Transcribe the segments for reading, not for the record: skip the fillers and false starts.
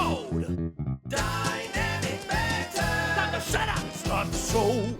road. Dynamic Banter. Time to shut up. Start the show.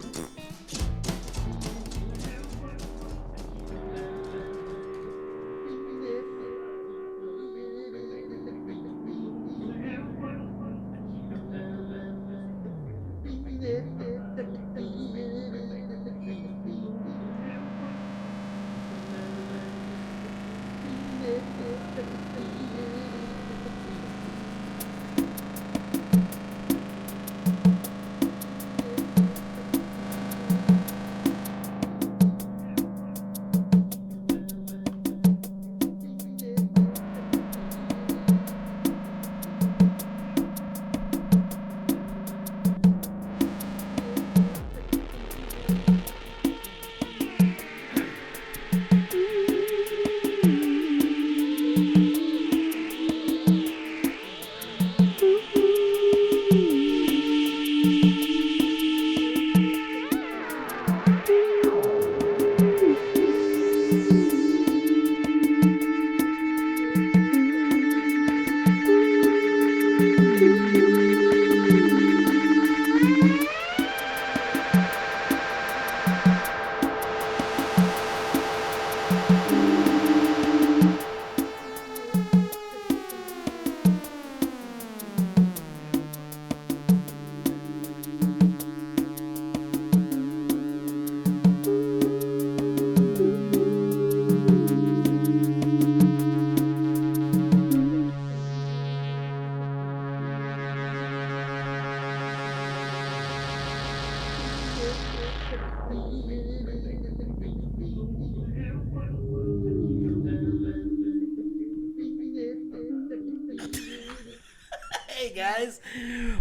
Hey guys,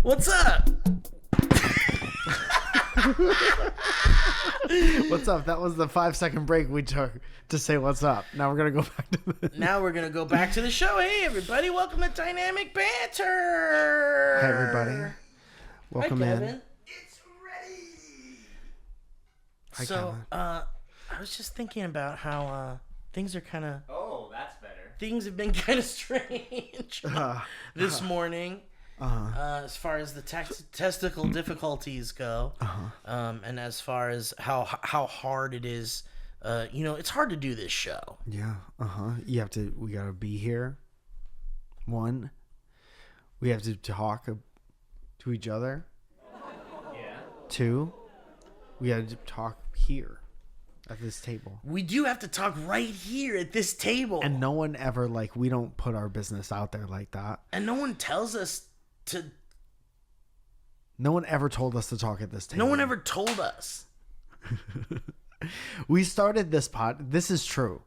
what's up? What's up? That was the 5-second break we took to say what's up. Now we're gonna go back to the show. Hey everybody, welcome to Dynamic Banter. Hey everybody, welcome Hi, in. Kevin. It's ready. Hi, So, Kevin. I was just thinking about how things are kind of. Oh, that's better. Things have been kind of strange this morning. As far as the testicle difficulties go, and as far as how hard it is, it's hard to do this show. Yeah. We gotta be here. One, we have to talk to each other. Yeah. Two, we gotta talk here at this table. We do have to talk right here at this table, And no one ever we don't put our business out there like that. and no one tells us to. No one ever told us to talk at this table. No one ever told us. We started this This is true.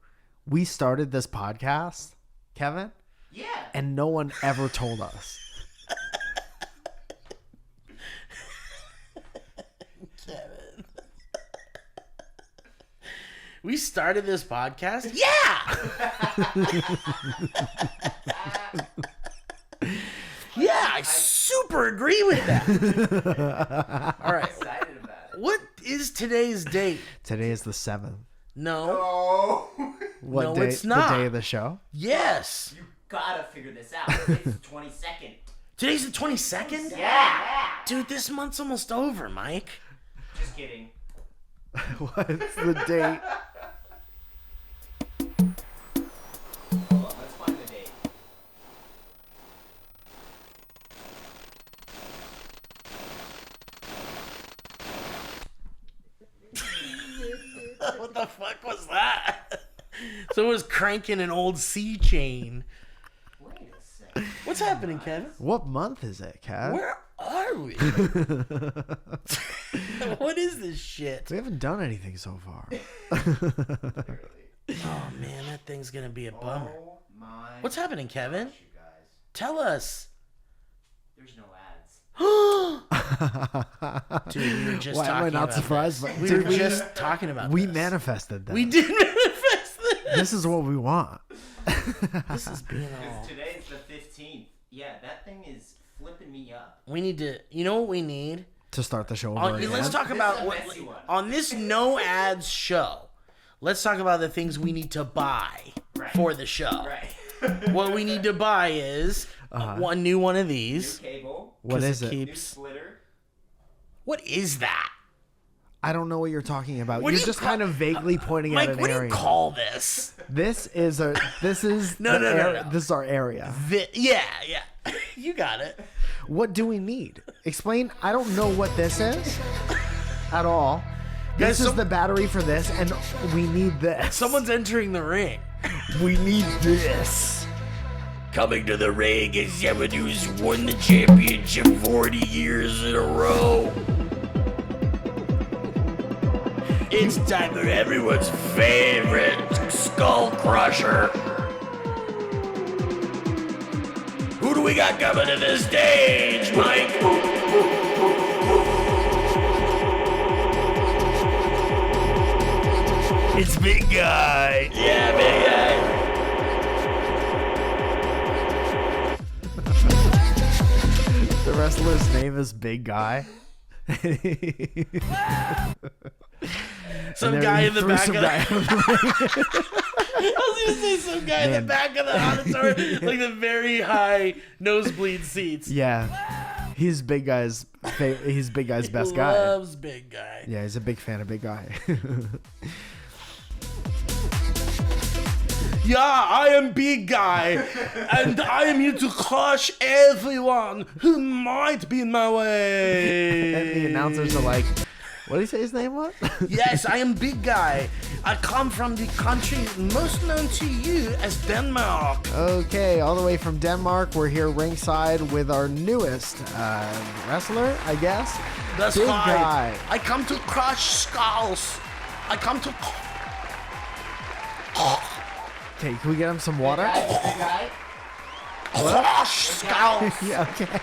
We started this podcast, Kevin, Yeah. and no one ever told us. Kevin. We started this podcast? Yeah! Yeah, I super agree with that. All right. Excited about it. What is today's date? Today is the 7th. No. Oh. What No, day? it's not. The day of the show? Yes. You gotta figure this out. It's the 22nd. Today's the 22nd? Yeah. Dude, this month's almost over, Mike. Just kidding. What's the date? Hold on, let's find the date. What the fuck was that? Someone was cranking an old sea chain. Wait a second. What's happening, Kevin? What month is it, Kev? Where are we? What is this shit? We haven't done anything so far. Oh man, that thing's gonna be a bummer. Oh my. What's happening, Kevin? gosh, you guys. Tell us. There's no ads. Dude, we were just Why am talking I not about surprised? this. But We did were just talking about we this. manifested that. We did manifest this. This is what we want. This is being all... Because today's the 15th. Yeah, that thing is flipping me up. We need to... You know what we need? To start the show On, over again. let's talk This about... is a What, messy one. on this no ads show, let's talk about the things we need to buy Right. for the show. Right. What we need to buy is one new one of these. New cable. What 'Cause is it? New keeps- splitter. What is that? I don't know what you're talking about. What do You're you just call- kind of vaguely pointing Mike, at an what do area. you call this? This is No, no. This is our area. Yeah. You got it. What do we need? Explain. I don't know what this is at all. Guys, This is the battery for this, and we need this. Someone's entering the ring. We need this. Coming to the ring is someone who's won the championship 40 years in a row. It's time for everyone's favorite skull crusher. Who do we got coming to the stage, Mike? It's Big Guy. Yeah, Big Guy. The wrestler's name is Big Guy. Some guy in the back of the... guy. I was gonna say some guy in the back of the auditorium, like the very high nosebleed seats. Yeah, he's Big Guy's. He's Big Guy's best guy. Loves Big Guy. Yeah, he's a big fan of Big Guy. Yeah, I am Big Guy, and I am here to crush everyone who might be in my way. And the announcers are like, "What did he say his name was?" Yes, I am Big Guy. I come from the country most known to you as Denmark. Okay, all the way from Denmark, we're here ringside with our newest wrestler, I guess. That's Big right. Guy. I come to crush skulls. I come to... Okay, can we get him some water? crush skulls. Yeah, okay.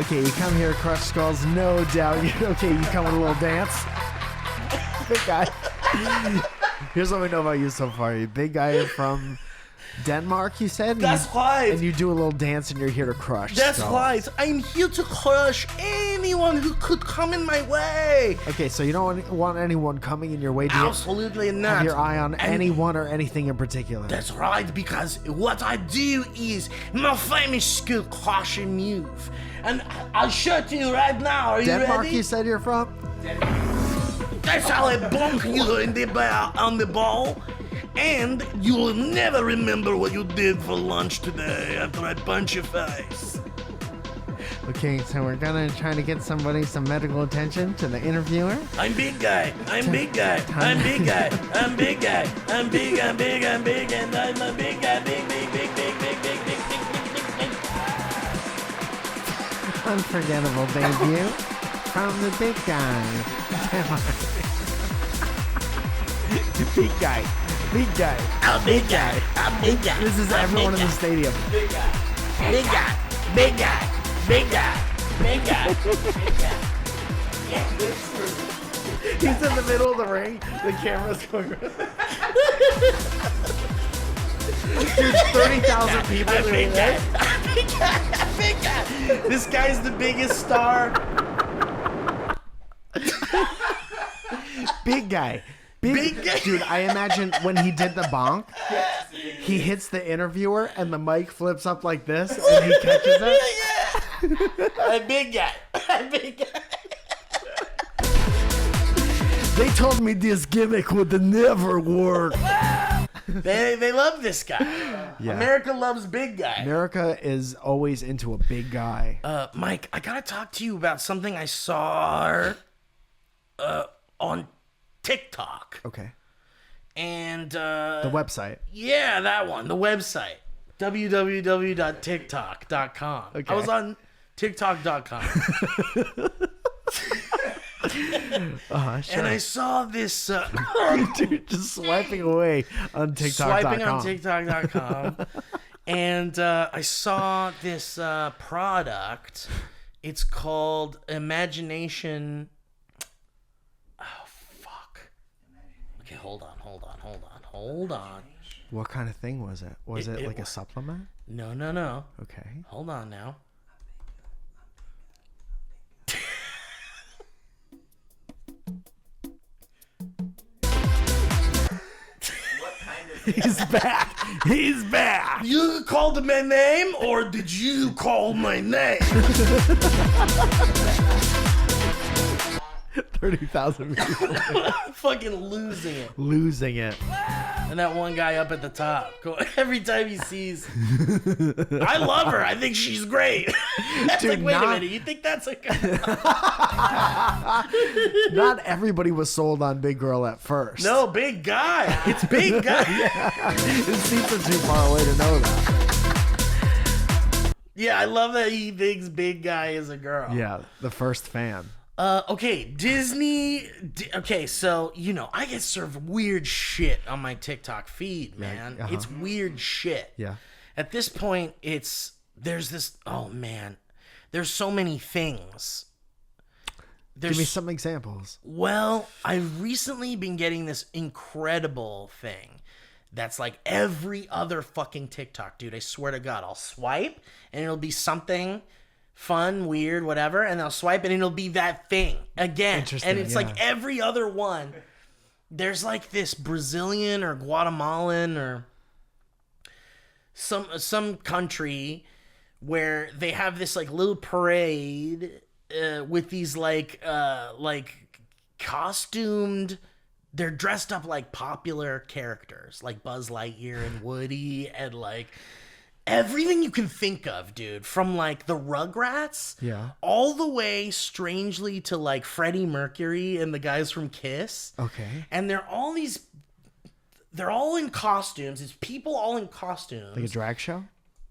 Okay, you come here to crush skulls, no doubt. Okay, you come with a little dance. Big Guy. Here's what we know about you so far. You're a big guy from Denmark, you said? And That's right. And you do a little dance and you're here to crush That's skulls. right. I'm here to crush anyone who could come in my way. Okay, so you don't want anyone coming in your way. Do you Absolutely not. have your eye on And anyone or anything in particular? That's right, because what I do is my famous skull crushing move. And I'll show it to you right now. Are you Denmark, ready? you said you're from? That's how I bump you in the on the ball. And you'll never remember what you did for lunch today after I punch your face. Okay, so we're gonna try to get somebody some medical attention to the interviewer. I'm Big Guy. I'm Big Guy. I'm Big Guy. I'm Big Guy. I'm big. I'm big. I'm big. And I'm a big guy. Big. Unforgettable debut from the Big Guy. Big Guy. Big Guy. I'm Big Guy. I'm Big Guy. This is everyone in the stadium. Big Guy. Big Guy. Big Guy. Big Guy. Big Guy. Big Guy. He's in the middle of the ring. The camera's going. There's 30,000 people I'm there. Big Guy. I'm Big Guy. I'm Big Guy. This guy's the biggest star. Big Guy. Big Guy. Dude, I imagine when he did the bonk, he hits the interviewer and the mic flips up like this and he catches it. I'm Big Guy. I'm Big Guy. They told me this gimmick would never work. They love this guy. Yeah. America loves Big Guy. America is always into a big guy. Mike, I gotta talk to you about something I saw on TikTok. Okay. And The website. yeah, that one, the website. www.tiktok.com. Okay. I was on TikTok.com. Sure. And I saw this Dude, just swiping away on TikTok.com. swiping on TikTok.com, and I saw this product. It's called Imagination. Oh fuck! Okay, hold on. What kind of thing was it? Was it, It like a was- supplement? No. Okay. Hold on now. What kind of He's back. He's back. You called my name, or did you call my name? 30,000 people. Fucking losing it. Losing it. And that one guy up at the top, every time he sees, I love her. I think she's great. That's Dude, like, wait a minute. You think that's a Not everybody was sold on Big Girl at first. No, big guy. It's big guy. His seats are too far away to know that. Yeah, I love that he thinks big guy is a girl. Yeah, the first fan. Okay, Disney. Okay, so, I get served weird shit on my TikTok feed, man. Uh-huh. It's weird shit. Yeah. At this point, there's so many things. Give me some examples. Well, I've recently been getting this incredible thing that's like every other fucking TikTok, dude. I swear to God, I'll swipe and it'll be something fun, weird, whatever, and I'll swipe and it'll be that thing again. Interesting, And it's like every other one. There's like this Brazilian or Guatemalan or some country where they have this like little parade with these like costumed. They're dressed up like popular characters, like Buzz Lightyear and Woody, and like everything you can think of, dude. From like the Rugrats, all the way strangely to like Freddie Mercury and the guys from Kiss. Okay. And they're all in costumes. It's people all in costumes. Like a drag show?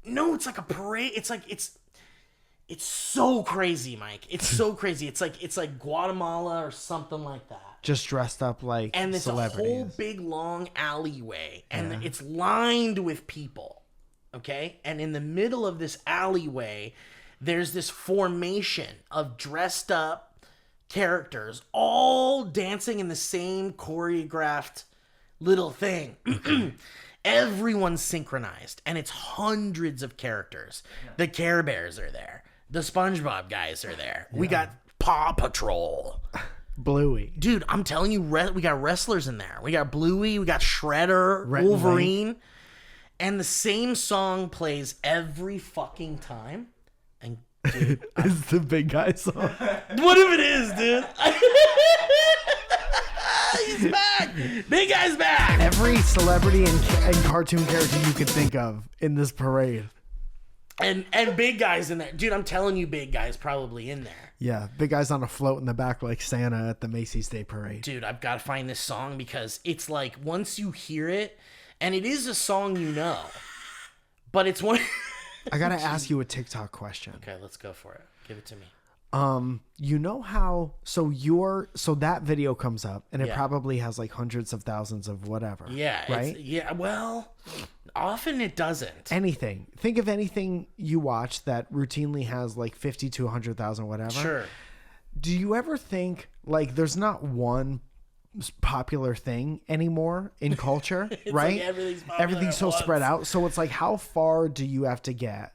No, it's like a parade. It's so crazy, Mike. It's so crazy. It's like Guatemala or something like that. Just dressed up like and it's celebrities. a whole big long alleyway, and it's lined with people. Okay, and in the middle of this alleyway, there's this formation of dressed up characters, all dancing in the same choreographed little thing. Everyone's synchronized, and it's hundreds of characters. The Care Bears are there. The SpongeBob guys are there. We got Paw Patrol. Bluey. Dude, I'm telling you, we got wrestlers in there. We got Bluey, we got Shredder, Wolverine. And the same song plays every fucking time. And dude, It's the big guy song. what if it is, dude? He's back. Big guy's back. Every celebrity and cartoon character you could think of in this parade. And big guy's in there. Dude, I'm telling you, big guy's probably in there. Yeah, big guy's on a float in the back like Santa at the Macy's Day Parade. Dude, I've got to find this song because it's like once you hear it, and it is a song you know, but it's one. I gotta ask you a TikTok question. Okay, let's go for it. Give it to me. You know how so that video comes up and it Yeah. probably has like hundreds of thousands of whatever. Yeah. Right? Well, often it doesn't. Anything. Think of anything you watch that routinely has like 50 to 100,000 whatever. Sure. Do you ever think like there's not one popular thing anymore in culture, right? Like everything's popular Everything's at so once. spread out. So it's like how far do you have to get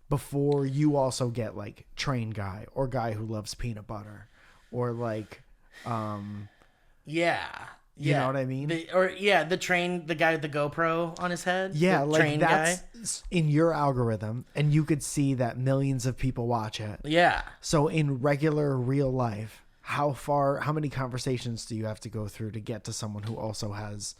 before you also get like train guy or guy who loves peanut butter or like Yeah. You know what I mean? The train, the guy with the GoPro on his head. Yeah, the like train that's guy. in your algorithm and you could see that millions of people watch it. Yeah. So in regular real life, how many conversations do you have to go through to get to someone who also has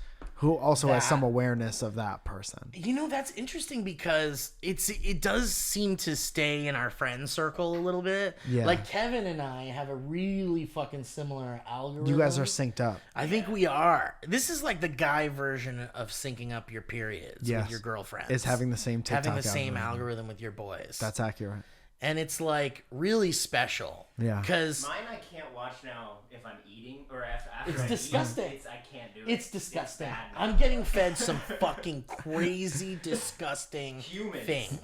some awareness of that person? You know, that's interesting because it does seem to stay in our friend circle a little bit. Yeah. Like Kevin and I have a really fucking similar algorithm. You guys are synced up. I think we are. This is like the guy version of syncing up your periods with your girlfriends. Is having the same TikTok having the same algorithm with your boys. That's accurate. And it's like really special. Yeah. Because Mine I can't watch now if I'm eating or after it's I disgusting. Eat. I can't do it. It's disgusting. It's bad. I'm getting fed some fucking crazy, disgusting Humans. thing.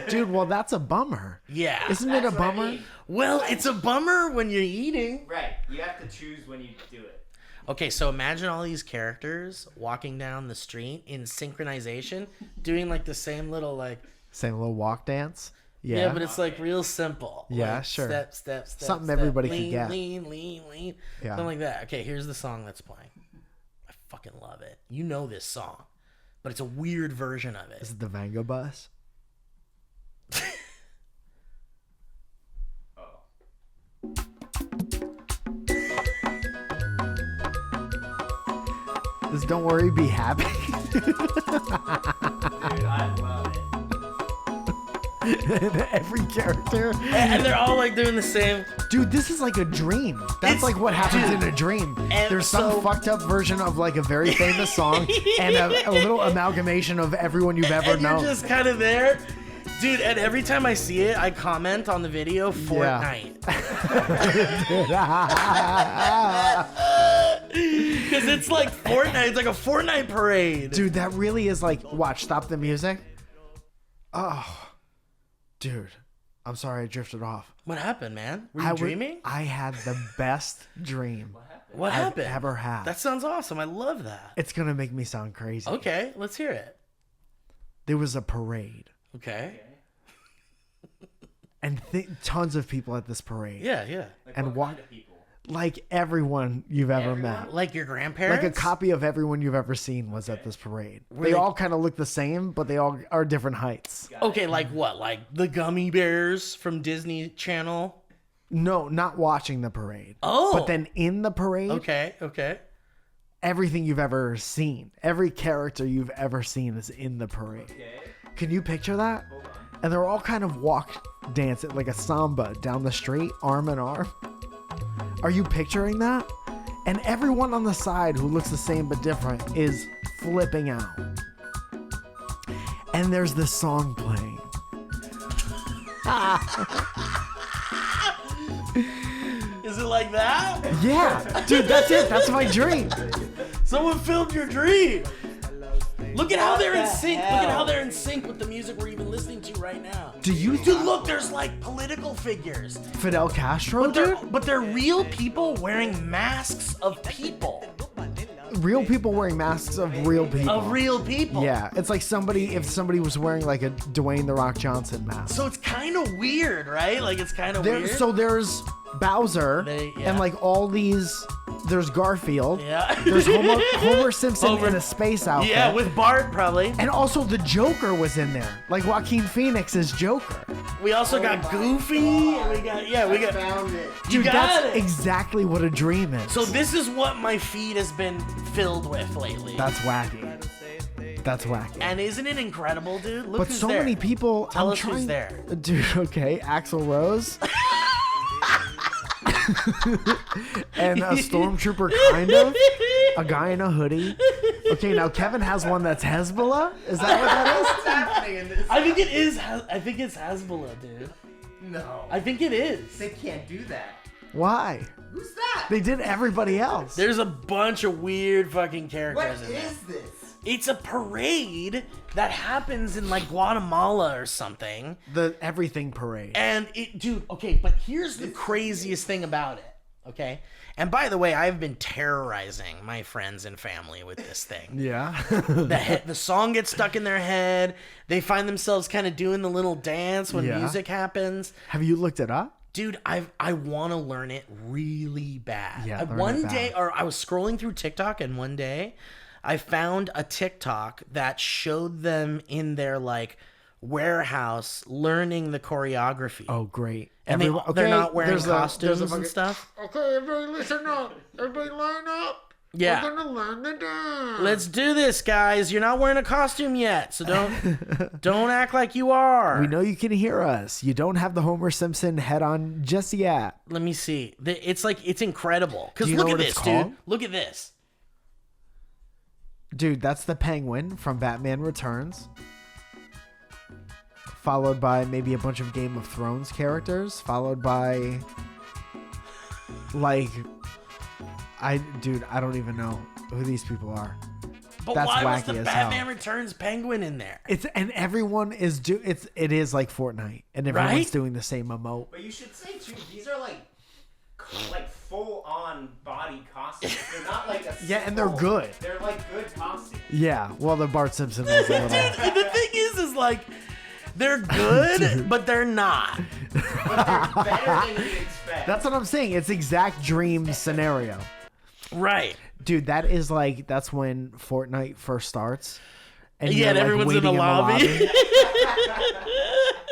Dude, well that's a bummer. Yeah. Isn't it a That's what I bummer? mean. Well, it's a bummer when you're eating. Right. You have to choose when you do it. Okay, so imagine all these characters walking down the street in synchronization, doing like the same little like. Same little walk dance. Yeah, but it's like real simple. Yeah, like, sure. Step. Something step. everybody lean, can get. Lean. Yeah. Something like that. Okay, here's the song that's playing. I fucking love it. You know this song. but it's a weird version of it. Is it the Vango bus? This Don't Worry, Be Happy. Dude, I love it. Every character. And they're all like doing the same. Dude, this is like a dream. That's It's- like what happens dude. in a dream. And There's some so- fucked up version of like a very famous song and a little amalgamation of everyone you've ever And you're known. just kind of there. Dude, and every time I see it, I comment on the video Fortnite. Because it's like Fortnite. It's like a Fortnite parade. Dude, that really is like, watch, stop the music. Oh, dude, I'm sorry I drifted off. What happened, man? Were you dreaming? I had the best dream What I've happened? ever had. That sounds awesome. I love that. It's going to make me sound crazy. Okay, let's hear it. There was a parade Okay. and tons of people at this parade. Yeah, yeah. Like, And what kind of people? Like everyone you've ever met. Like your grandparents? Like a copy of everyone you've ever seen was at this parade. Were They they- all kind of look the same, but they all are different heights. Okay, like what? Like the gummy bears from Disney Channel? No, not watching the parade. Oh. But then in the parade, Okay, okay. everything you've ever seen, every character you've ever seen is in the parade. Okay. Can you picture that? Hold on. And they're all kind of walk dancing like a samba down the street, arm in arm. Are you picturing that? And everyone on the side who looks the same but different is flipping out. And there's this song playing. Is it like that? Yeah, dude, that's it. That's my dream. Someone filmed your dream. Look at how they're in sync. Look at how they're in sync with the music we're even listening to right now. Do you Dude, look, there's like political figures. Fidel Castro, dude? But they're real people wearing masks of people. Real people wearing masks of real people. Of real people. Yeah, it's like if somebody was wearing like a Dwayne The Rock Johnson mask. So it's kind of weird, right? Like it's kind of weird. So there's Bowser Yeah. and like all these. There's Garfield. Yeah. There's Homer Simpson Homer- in a space outfit. Yeah, with Bart probably. And also the Joker was in there, like Joaquin Phoenix's Joker. We also got Goofy. And we got. Found it. You Dude, got that's it. exactly what a dream is. So this is what my feed has been filled with lately. That's wacky. That's wacky. And isn't it incredible, dude? Look But who's so there. many people. Tell I'm us trying, who's there. Dude, okay, Axl Rose. And a stormtrooper, kind of. A guy in a hoodie. Okay, now Kevin has one that's Hezbollah. Is that what that is? What's happening in this? I think it is. I think it's Hezbollah, dude. No. I think it is. They can't do that. Why? Who's that? They did everybody else. There's a bunch of weird fucking What characters in there. is this? It's a parade that happens in like Guatemala or something. The everything parade. And it, dude, okay, but here's the craziest thing about it, okay? And by the way, I've been terrorizing my friends and family with this thing. Yeah. The song gets stuck in their head. They find themselves kind of doing the little dance when Yeah. music happens. Have you looked it up? Dude, I want to learn it really bad. Yeah, learn One it day, bad. or I was scrolling through TikTok, and one day I found a TikTok that showed them in their like warehouse learning the choreography. Oh, great. and they're not wearing costumes and fucking- stuff. Okay, everybody listen up. Everybody line up. Yeah. We're gonna learn the dance. Let's do this, guys. You're not wearing a costume yet, so don't act like you are. We know you can hear us. You don't have the Homer Simpson head on just yet. Let me see. It's like it's incredible. Because Do you look know at what this, it's dude. called? Look at this. Dude, that's the Penguin from Batman Returns. Followed by maybe a bunch of Game of Thrones characters. Followed by like I don't even know who these people are. But That's why was wacky the as Batman hell. Returns penguin in there? And everyone is it is like Fortnite, and everyone's Right? doing the same emote. But you should say too, these are like full on body costumes. They're not like a Yeah, and they're simple- good. They're like good costumes. Yeah, well, the Bart Simpson was a little. Dude, the thing is like they're good, but they're not. But they're better than you'd expect. That's what I'm saying. It's exact dream scenario. Right. Dude, that's when Fortnite first starts, And Yeah, and like, everyone's in waiting the lobby.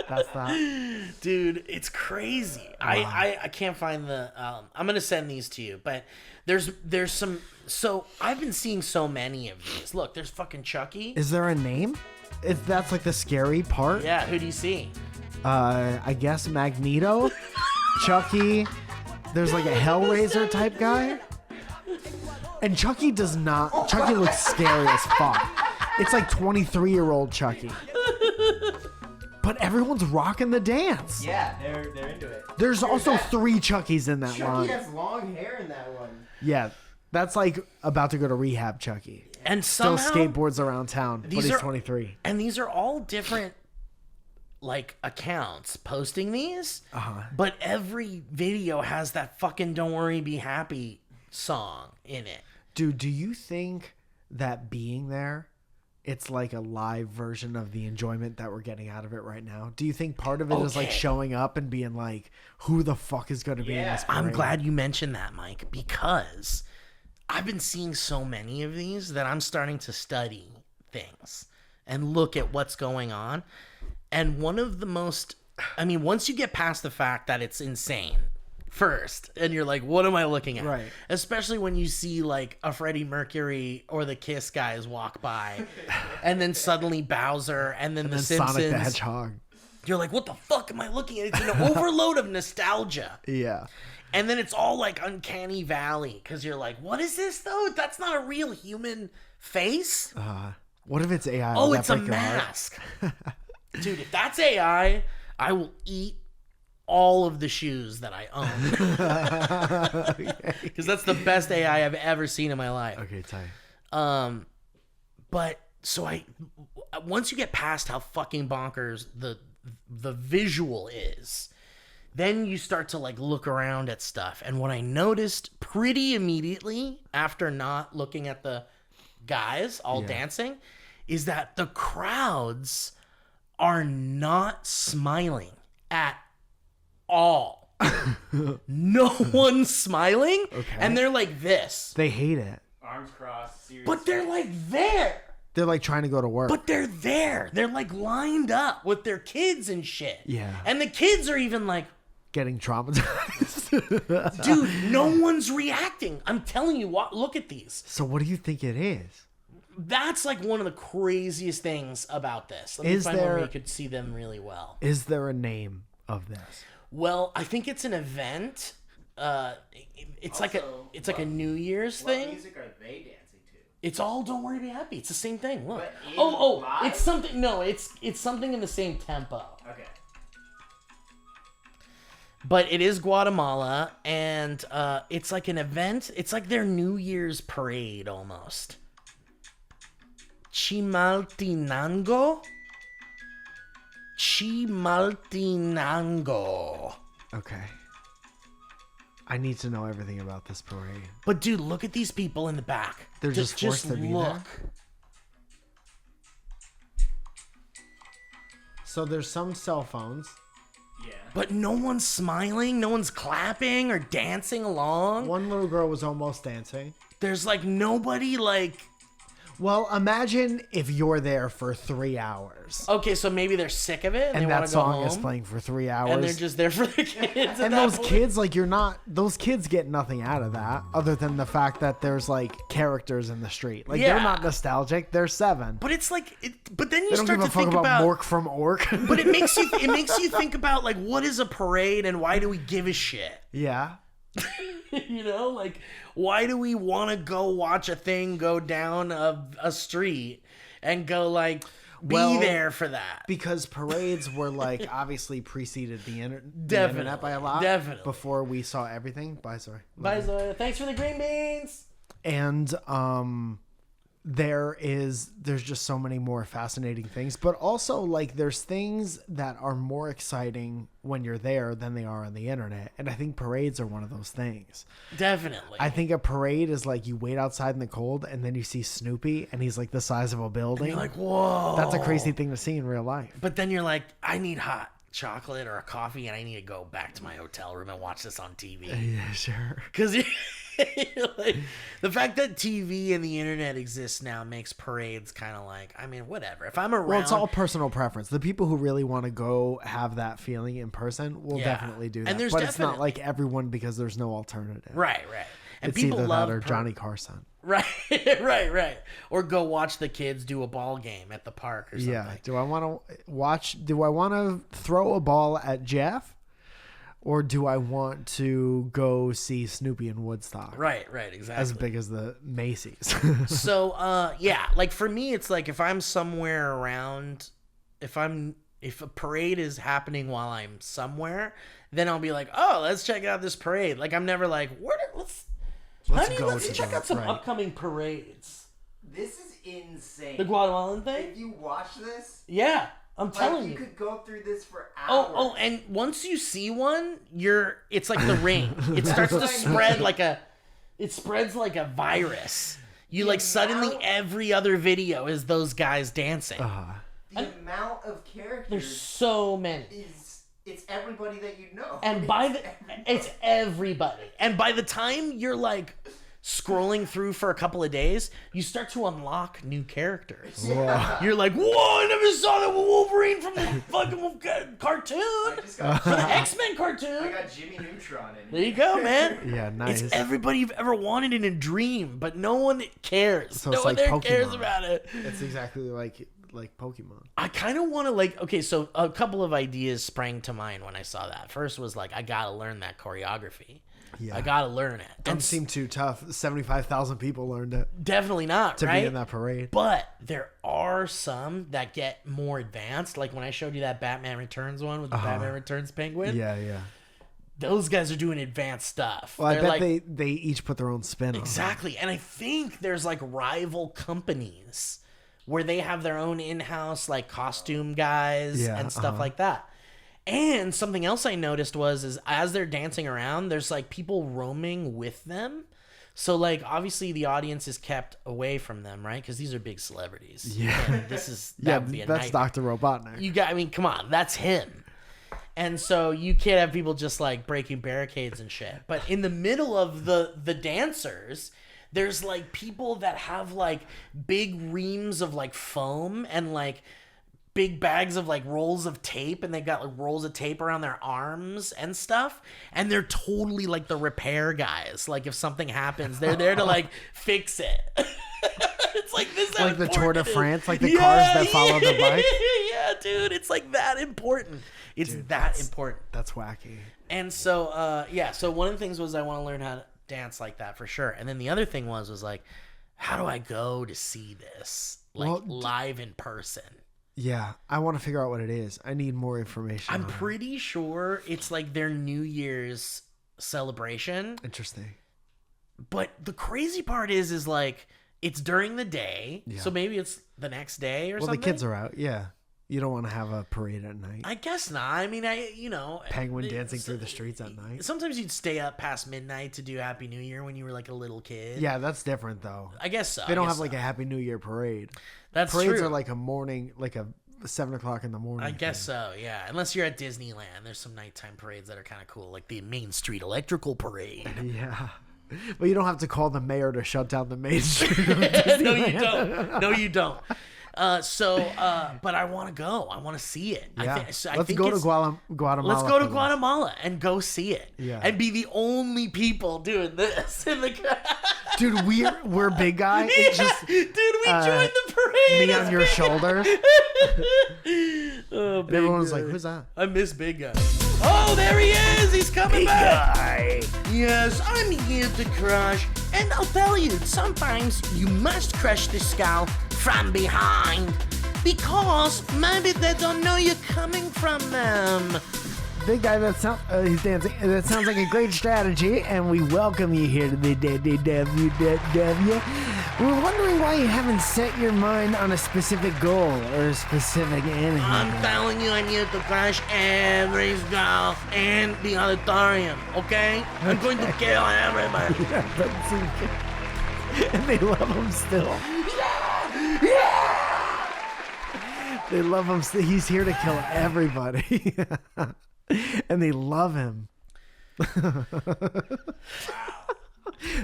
That's that. Dude, it's crazy. Wow. I can't find the I'm gonna send these to you, but there's some. So I've been seeing so many of these. Look, there's fucking Chucky. Is there a name? That's like the scary part. Yeah, who do you see? I guess Magneto, Chucky. There's like a Hellraiser type guy. And Chucky does not. Chucky looks scary as fuck. It's like 23-year-old Chucky. But everyone's rocking the dance. Yeah, they're into it. There's also 3 Chuckies in that line. Chucky has long hair in that one. Yeah, that's like about to go to rehab Chucky. And Still somehow, skateboards around town, but he's 23. And these are all different, like, accounts posting these. But every video has that fucking "Don't Worry, Be Happy" song in it. Dude, do you think that being there, it's like a live version of the enjoyment that we're getting out of it right now? Do you think part of it is like showing up and being like, who the fuck is going to be in this parade? I'm glad you mentioned that, Mike, because I've been seeing so many of these that I'm starting to study things and look at what's going on. And one of the most, I mean, once you get past the fact that it's insane first, and you're like, what am I looking at? Right. Especially when you see like a Freddie Mercury or the Kiss guys walk by, and then suddenly Bowser, and then the Simpsons. Sonic the Hedgehog. You're like, what the fuck am I looking at? It's an overload of nostalgia. Yeah. And then it's all like Uncanny Valley, because you're like, what is this though? That's not a real human face. What if it's AI? Oh, it's a mask. Dude, if that's AI, I will eat all of the shoes that I own. Because that's the best AI I've ever seen in my life. Okay, tight. But so once you get past how fucking bonkers the visual is, then you start to like look around at stuff. And what I noticed pretty immediately after not looking at the guys all dancing is that the crowds are not smiling at all. No one's smiling. Okay. And they're like this. They hate it. Arms crossed. Serious. But they're like there. They're like trying to go to work. But they're there. They're like lined up with their kids and shit. Yeah. And the kids are even like getting traumatized. Dude, no one's reacting. I'm telling you, look at these. So what do you think it is? That's like one of the craziest things about this. Let me find where we could see them really well. Is there a name of this? Well, I think it's an event. It's also, like a New Year's thing. What music are they dancing to? It's all "Don't Worry, Be Happy." It's the same thing. Look. Live? It's something. No, it's something in the same tempo. Okay. But it is Guatemala, and it's like an event. It's like their New Year's parade almost. Chimaltenango. Okay. I need to know everything about this parade. But dude, look at these people in the back. They're just forced to be there? So there's some cell phones. Yeah. But no one's smiling, no one's clapping or dancing along. One little girl was almost dancing. There's like nobody like... Well, imagine if you're there for 3 hours. Okay, so maybe they're sick of it and that song is playing for 3 hours. And they're just there for the kids. And those kids, like, those kids get nothing out of that other than the fact that there's like characters in the street. Like, they're not nostalgic. They're 7. But it's like, but then you they don't start give to think about Mork from Ork. But it makes you think about like, what is a parade and why do we give a shit? Yeah. You know, like, why do we want to go watch a thing go down a street and go like be there for that? Because parades were like obviously preceded the internet by a lot. Definitely. Before we saw everything. Bye, Zoe. Bye, Zoe. Thanks for the green beans. And there's just so many more fascinating things, but also like there's things that are more exciting when you're there than they are on the internet. And I think parades are one of those things. Definitely. I think a parade is like you wait outside in the cold and then you see Snoopy and he's like the size of a building. And you're like, whoa. That's a crazy thing to see in real life. But then you're like, I need hot chocolate or a coffee and I need to go back to my hotel room and watch this on TV. Yeah, sure. Because Like, the fact that TV and the internet exists now makes parades kind of like, I mean, whatever. If I'm around, Well, it's all personal preference. The people who really want to go have that feeling in person will definitely do that. And there's but it's not like everyone because there's no alternative. Right. And It's people either love that or Johnny Carson. Right. Or go watch the kids do a ball game at the park or something. Yeah. Do I want to throw a ball at Jeff? Or do I want to go see Snoopy in Woodstock? Right, exactly. As big as the Macy's. So, like for me, it's like if I'm somewhere around, if a parade is happening while I'm somewhere, then I'll be like, oh, let's check out this parade. Like I'm never like, let's check out some upcoming parades. This is insane. The Guatemalan thing? If you watch this, yeah. I'm telling you. You could go through this for hours. Oh, and once you see one, it's like the ring. It starts to spread it spreads like a virus. You like suddenly every other video is those guys dancing. The amount of characters. There's so many. It's everybody that you know. And it's everybody. And by the time you're like scrolling through for a couple of days, you start to unlock new characters. Whoa. You're like, whoa, I never saw that Wolverine from the fucking cartoon. From the X-Men cartoon. I got Jimmy Neutron in it. There you go, man. Yeah, nice. It's everybody you've ever wanted in a dream, but no one cares. So no it's one like there Pokemon. cares about it. It's exactly like Pokemon. I kind of want to okay, so a couple of ideas sprang to mind when I saw that. First was like, I got to learn that choreography. Yeah. I got to learn it. Don't seem too tough. 75,000 people learned it. Definitely not, to right? be in that parade. But there are some that get more advanced. Like when I showed you that Batman Returns one with the Batman Returns penguin. Yeah. Those guys are doing advanced stuff. Well, I bet they each put their own spin on it. Exactly. And I think there's like rival companies where they have their own in-house like costume guys and stuff like that. And something else I noticed is as they're dancing around, there's like people roaming with them. So like obviously the audience is kept away from them, right? Because these are big celebrities. Yeah, and that would be a that's nightmare. Dr. Robotnik. Come on, that's him. And so you can't have people just like breaking barricades and shit. But in the middle of the dancers, there's like people that have like big reams of like foam and like big bags of like rolls of tape, and they've got like rolls of tape around their arms and stuff, and they're totally like the repair guys. Like if something happens, they're there to like fix it. It's like this, like the Tour de France, like the cars that follow the bike. Yeah, dude, it's like that important. It's that important. That's wacky. And so so one of the things was I want to learn how to dance like that for sure. And then the other thing was like, how do I go to see this like live in person? Yeah, I want to figure out what it is. I need more information. I'm pretty sure it's like their New Year's celebration. Interesting. But the crazy part is like it's during the day, so maybe it's the next day or something. Well, the kids are out. Yeah, you don't want to have a parade at night. I guess not. I mean, penguin dancing through the streets at night. Sometimes you'd stay up past midnight to do Happy New Year when you were like a little kid. Yeah, that's different though. I guess so. They don't have like a Happy New Year parade. That's Parades true. are like a morning, like a 7:00 in the morning. I guess so, yeah. Unless you're at Disneyland, there's some nighttime parades that are kind of cool, like the Main Street Electrical Parade. Yeah, but you don't have to call the mayor to shut down the Main Street. No, you don't. No, you don't. But I want to go. I want to see it. Yeah. Let's go to Guatemala. Let's go to Guatemala and go see it. Yeah. And be the only people doing this in the. Dude, we're big guy. Dude, we joined the parade. Me on your shoulders. Oh, and everyone's like, "Who's that?" I miss Big Guy. Oh, there he is. He's coming back. Yes, I'm here to crush. And I'll tell you, sometimes you must crush the skull from behind. Because maybe they don't know you're coming from them. Big guy, he's dancing. That sounds like a great strategy, and we welcome you here to the WW. We're wondering why you haven't set your mind on a specific goal or a specific enemy. I'm telling you, I need to crush every skull in the auditorium, okay? I'm going to kill everybody. And they love him still. They love him still. He's here to kill everybody. And they love him.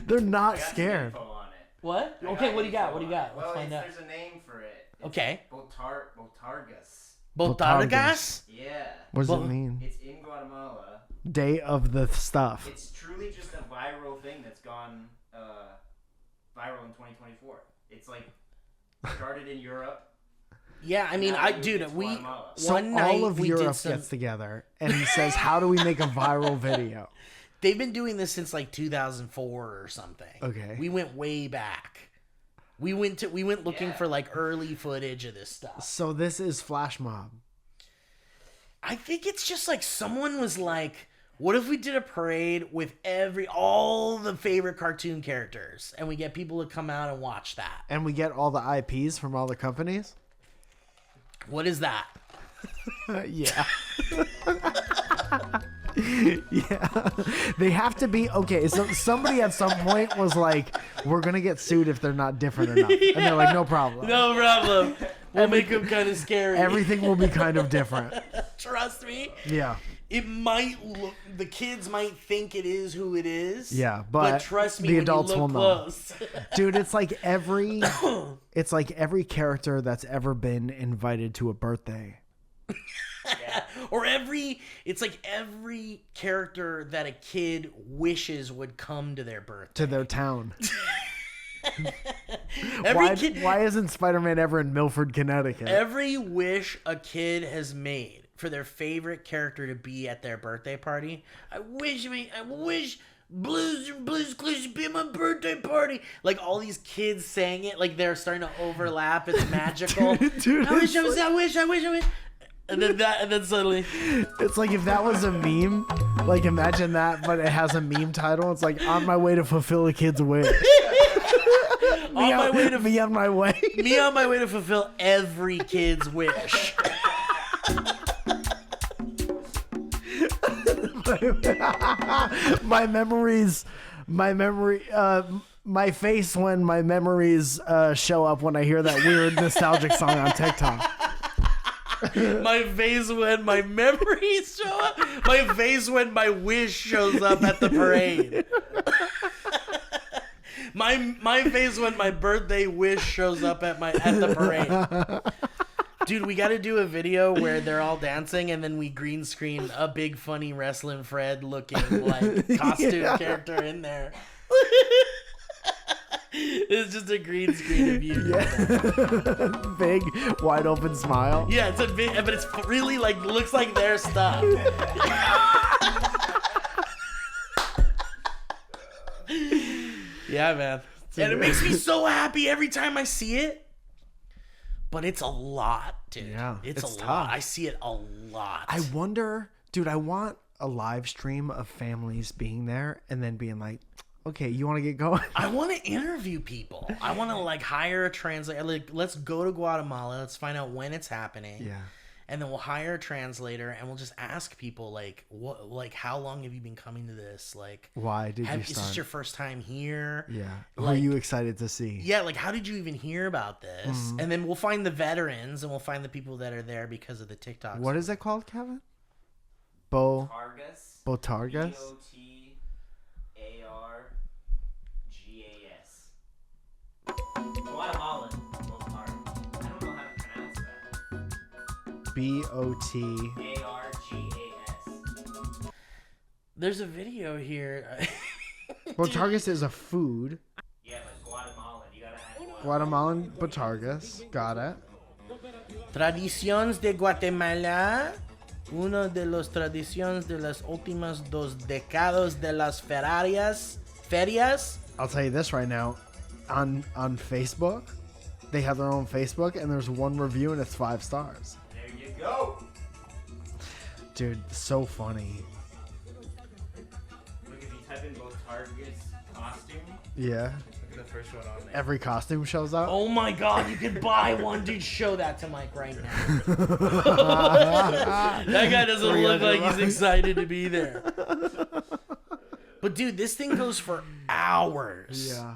They're not I got some scared. info on it. What? I Okay, got what do you got? info What do you on got? it. Let's Well, find out. there's a name for it. It's Okay. Botargas. Botargas? Yeah. What does it mean? It's in Guatemala. Day of the stuff. It's truly just a viral thing that's gone viral in 2024. It's like started in Europe. Yeah, I mean, Guatemala. So one night all of we Europe did some. gets together and he says, "How do we make a viral video?" They've been doing this since like 2004 or something. Okay. We went way back. We went looking Yeah. for like early footage of this stuff. So this is flash mob. I think it's just like someone was like, what if we did a parade with all the favorite cartoon characters and we get people to come out and watch that? And we get all the IPs from all the companies? What is that? Yeah. Yeah. They have to be okay. So somebody at some point was like, we're going to get sued if they're not different enough. And they're like, no problem. No problem. We'll make them kind of scary. Everything will be kind of different. Trust me. Yeah. It might look, the kids might think it is who it is. Yeah, but trust me, the when adults you look will know. close. Dude, it's like every character that's ever been invited to a birthday. Or it's like every character that a kid wishes would come to their birthday. To their town. Kid, why isn't Spider-Man ever in Milford, Connecticut? every wish a kid has made for their favorite character to be at their birthday party. I wish Blue's Clues should be at my birthday party. Like all these kids saying it, like they're starting to overlap. It's magical. Dude, I wish. And then suddenly, it's like if that was a meme, like imagine that, but it has a meme title. It's like on my way to fulfill a kid's wish. Me on my way to fulfill every kid's wish. My face when my memories show up when I hear that weird nostalgic song on TikTok. My face when my memories show up. My face when my wish shows up at the parade. My face when my birthday wish shows up at the parade. Dude, we got to do a video where they're all dancing and then we green screen a big funny wrestling Fred looking like costume character in there. It's just a green screen of you. Yeah. Big, wide open smile. Yeah, it's a big, but it's really like looks like their stuff. Yeah, man. And it makes me so happy every time I see it. But it's a lot, dude. Yeah, it's a tough. lot. I see it a lot. I wonder, dude, I want a live stream of families being there and then being like, okay, you want to get going? I want to interview people. I want to like hire a translator. Like, let's go to Guatemala. Let's find out when it's happening. Yeah. And then we'll hire a translator and we'll just ask people like, what, like, how long have you been coming to this? Like, why did you is start? this your first time here? Yeah. Who Like, are you excited to see? Yeah, like, how did you even hear about this? Mm-hmm. And then we'll find the veterans and we'll find the people that are there because of the TikToks. What is it called, Kevin? Botargas. Botargas? Botargas. Guatemalan. Botargas. I don't know how to pronounce that. Botargas. There's a video here. Botargas is a food. Yeah, but Guatemalan. You gotta add Guatemalan Botargas. Got it. Tradiciones de Guatemala. Uno de los tradiciones de las últimas 2 décadas de las ferias. I'll tell you this right now. On Facebook, they have their own Facebook, and there's one review, and it's 5 stars. There you go. Dude, so funny. Look, if you type in Botargas costume, Yeah. look at the first one on there. Every costume shows up. Oh my god, you can buy one. Dude, show that to Mike right now. That guy doesn't look like he's excited to be there. But dude, this thing goes for hours. Yeah.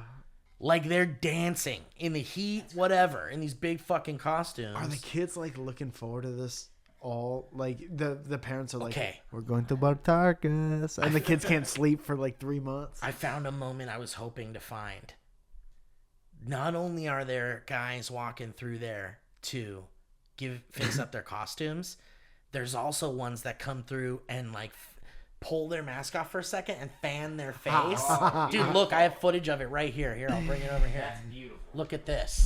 Like they're dancing in the heat, whatever, in these big fucking costumes. Are the kids like looking forward to this? all like the parents are like, Okay. we're going to Bartarkas, and the kids can't sleep for like 3 months. I found a moment I was hoping to find. Not only are there guys walking through there to fix up their costumes, there's also ones that come through and like pull their mask off for a second and fan their face. Dude, look, I have footage of it right here. Here, I'll bring it over here. That's beautiful. Look at this.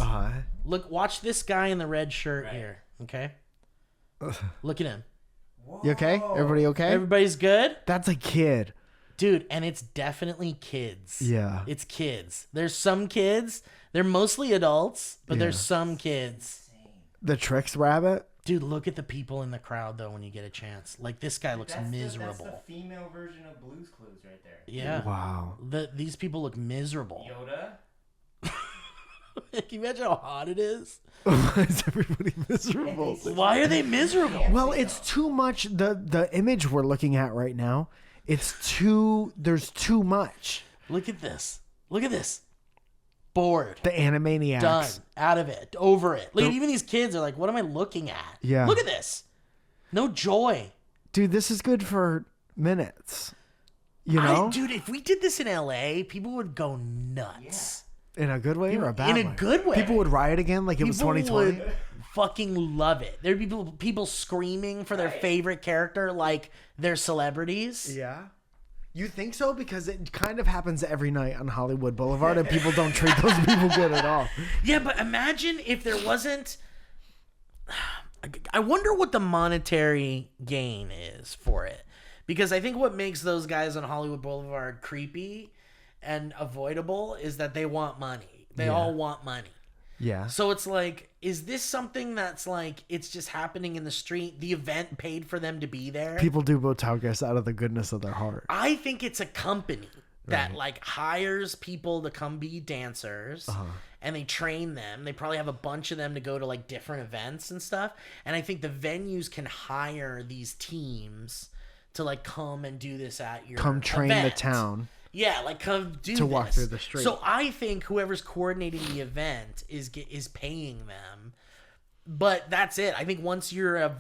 Look, watch this guy in the red shirt here. Okay. Look at him. You okay? Everybody okay? Everybody's good? That's a kid. Dude, and it's definitely kids. Yeah. It's kids. There's some kids. They're mostly adults, but there's some kids. The Trix rabbit? Dude, look at the people in the crowd, though, when you get a chance. Like, this guy looks miserable. That's the female version of Blue's Clues right there. Yeah. Wow. These people look miserable. Yoda? Can you imagine how hot it is? Why is everybody miserable? Why are they miserable? Well, it's too much. The image we're looking at right now, there's too much. Look at this. Look at this. Bored. The Animaniacs. Done. Out of it. Over it. Look, even these kids are like, what am I looking at? Yeah. Look at this. No joy. Dude, this is good for minutes. You know? Dude, if we did this in LA, people would go nuts. In a good way or a bad way? In a good way. People would riot again like it was 2020? Would fucking love it. There'd be people screaming for their favorite character like they're celebrities. Yeah. You think so? Because it kind of happens every night on Hollywood Boulevard, and people don't treat those people good at all. Yeah, but imagine if there wasn't... I wonder what the monetary gain is for it. Because I think what makes those guys on Hollywood Boulevard creepy and avoidable is that they want money. They all want money. Yeah. So it's like, is this something that's like, it's just happening in the street? The event paid for them to be there? People do Botagas out of the goodness of their heart. I think it's a company that like hires people to come be dancers and they train them. They probably have a bunch of them to go to like different events and stuff. And I think the venues can hire these teams to like come and do this at your train event. the town. Yeah, like come do to walk through the street. So I think whoever's coordinating the event is paying them. But that's it. I think once you're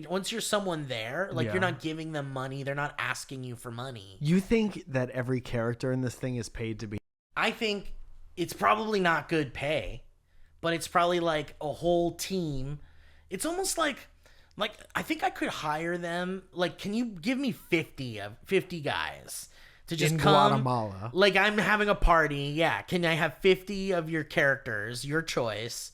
once you're someone there, like you're not giving them money, they're not asking you for money. You think that every character in this thing is paid to be? I think it's probably not good pay, but it's probably like a whole team. It's almost like I think I could hire them. Like, can you give me 50 guys? To just in come, Guatemala. Like I'm having a party. Yeah. Can I have 50 of your characters, your choice?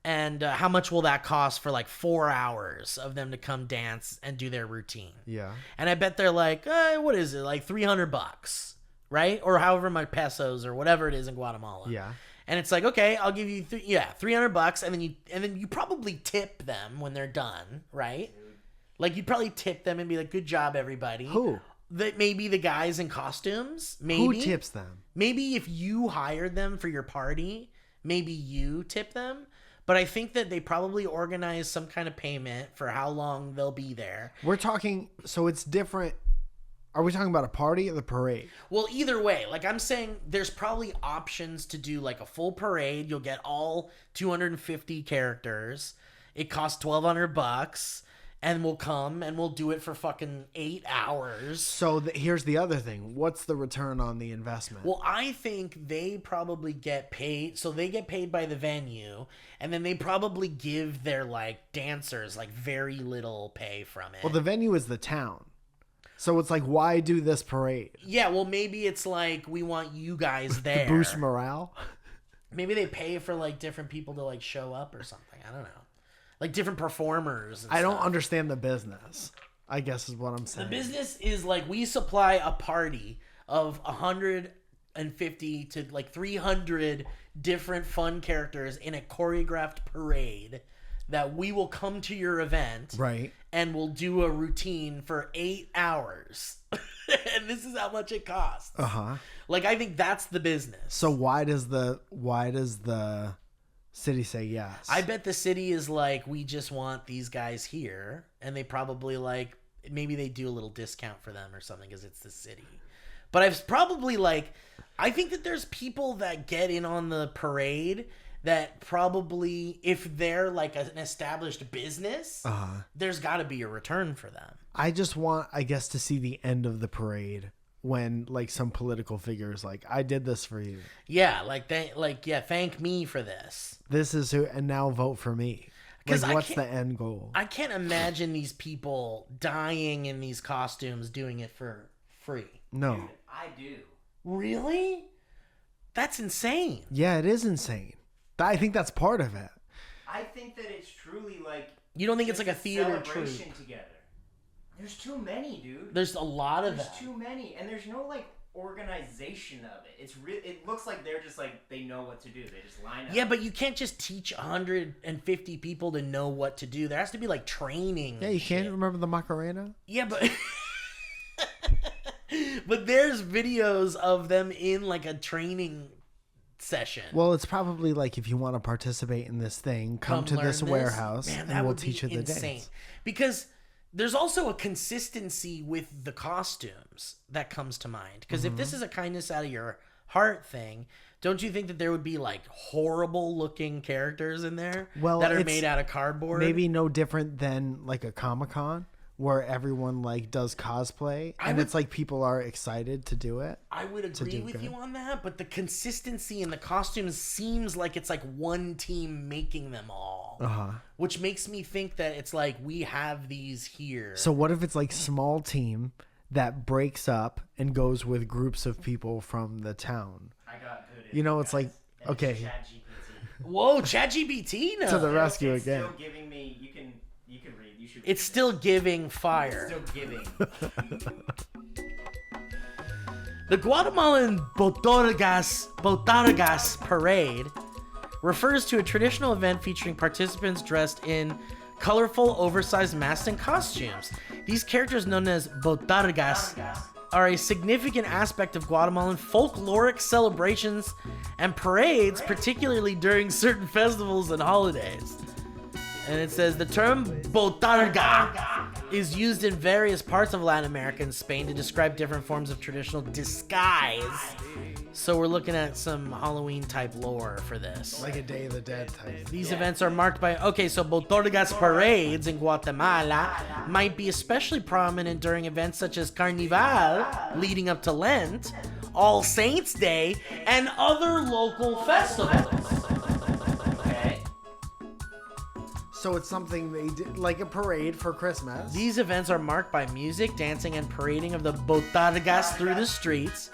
And how much will that cost for like 4 hours of them to come dance and do their routine? Yeah. And I bet they're like, what is it? Like $300, right? Or however much pesos or whatever it is in Guatemala. Yeah. And it's like, okay, I'll give you $300, and then you probably tip them when they're done, right? Like you'd probably tip them and be like, good job, everybody. Who? That maybe the guys in costumes. Maybe who tips them? Maybe if you hired them for your party, maybe you tip them. But I think that they probably organize some kind of payment for how long they'll be there. We're talking, so it's different. Are we talking about a party or the parade? Well, either way, like I'm saying, there's probably options to do like a full parade. You'll get all 250 characters. It costs $1,200. And we'll come and we'll do it for fucking 8 hours. So here's the other thing. What's the return on the investment? Well, I think they probably get paid. So they get paid by the venue. And then they probably give their like dancers like very little pay from it. Well, the venue is the town. So it's like, why do this parade? Yeah, well, maybe it's like, we want you guys there. To boost morale? Maybe they pay for like different people to like show up or something. I don't know. Like different performers. And I don't stuff. understand the business, I guess is what I'm saying. The business is like we supply a party of 150 to like 300 different fun characters in a choreographed parade that we will come to your event. Right. And we'll do a routine for 8 hours. And this is how much it costs. Uh-huh. Like, I think that's the business. So why does the city say yes? I bet the city is like, we just want these guys here, and they probably like, maybe they do a little discount for them or something because it's the city. But I've probably like, I think that there's people that get in on the parade that probably if they're like an established business, there's got to be a return for them. I just want, I guess, to see the end of the parade when like some political figures like, I did this for you. Yeah, thank me for this. This is who, and now vote for me. Like, what's the end goal? I can't imagine these people dying in these costumes doing it for free. No. Dude, I do. Really? That's insane. Yeah, it is insane. I think that's part of it. I think that it's truly like... You don't think it's like a theater celebration troupe? Together. There's too many, dude. There's a lot of There's that. too many, and there's no like organization of it. It's it looks like they're just like they know what to do. They just line up. Yeah, but you can't just teach 150 people to know what to do. There has to be like training. Yeah, you can't remember the Macarena? Yeah, but but there's videos of them in like a training session. Well, it's probably like if you want to participate in this thing, come to this warehouse and we'll teach you the dance. Because there's also a consistency with the costumes that comes to mind. Because if this is a kindness out of your heart thing, don't you think that there would be like horrible looking characters in there that are made out of cardboard? Maybe no different than like a Comic-Con where everyone like does cosplay and it's like people are excited to do it. I would agree with you on that, but the consistency in the costumes seems like it's like one team making them all. Which makes me think that it's like we have these here. So what if it's like small team that breaks up and goes with groups of people from the town? I got good. You know, it's like, okay. Whoa, ChatGPT now. To the rescue it's again. Still giving me. You can read. You should. It's still giving fire. It's still giving. The Guatemalan Botargas Parade refers to a traditional event featuring participants dressed in colorful, oversized masks and costumes. These characters, known as Botargas, are a significant aspect of Guatemalan folkloric celebrations and parades, particularly during certain festivals and holidays. And it says the term botarga is used in various parts of Latin America and Spain to describe different forms of traditional disguise. So we're looking at some Halloween type lore for this. Like a Day of the Dead type. These events are marked by, so botargas parades in Guatemala might be especially prominent during events such as Carnival, leading up to Lent, All Saints Day, and other local festivals. So it's something they did, like a parade for Christmas. These events are marked by music, dancing, and parading of the botargas through the streets,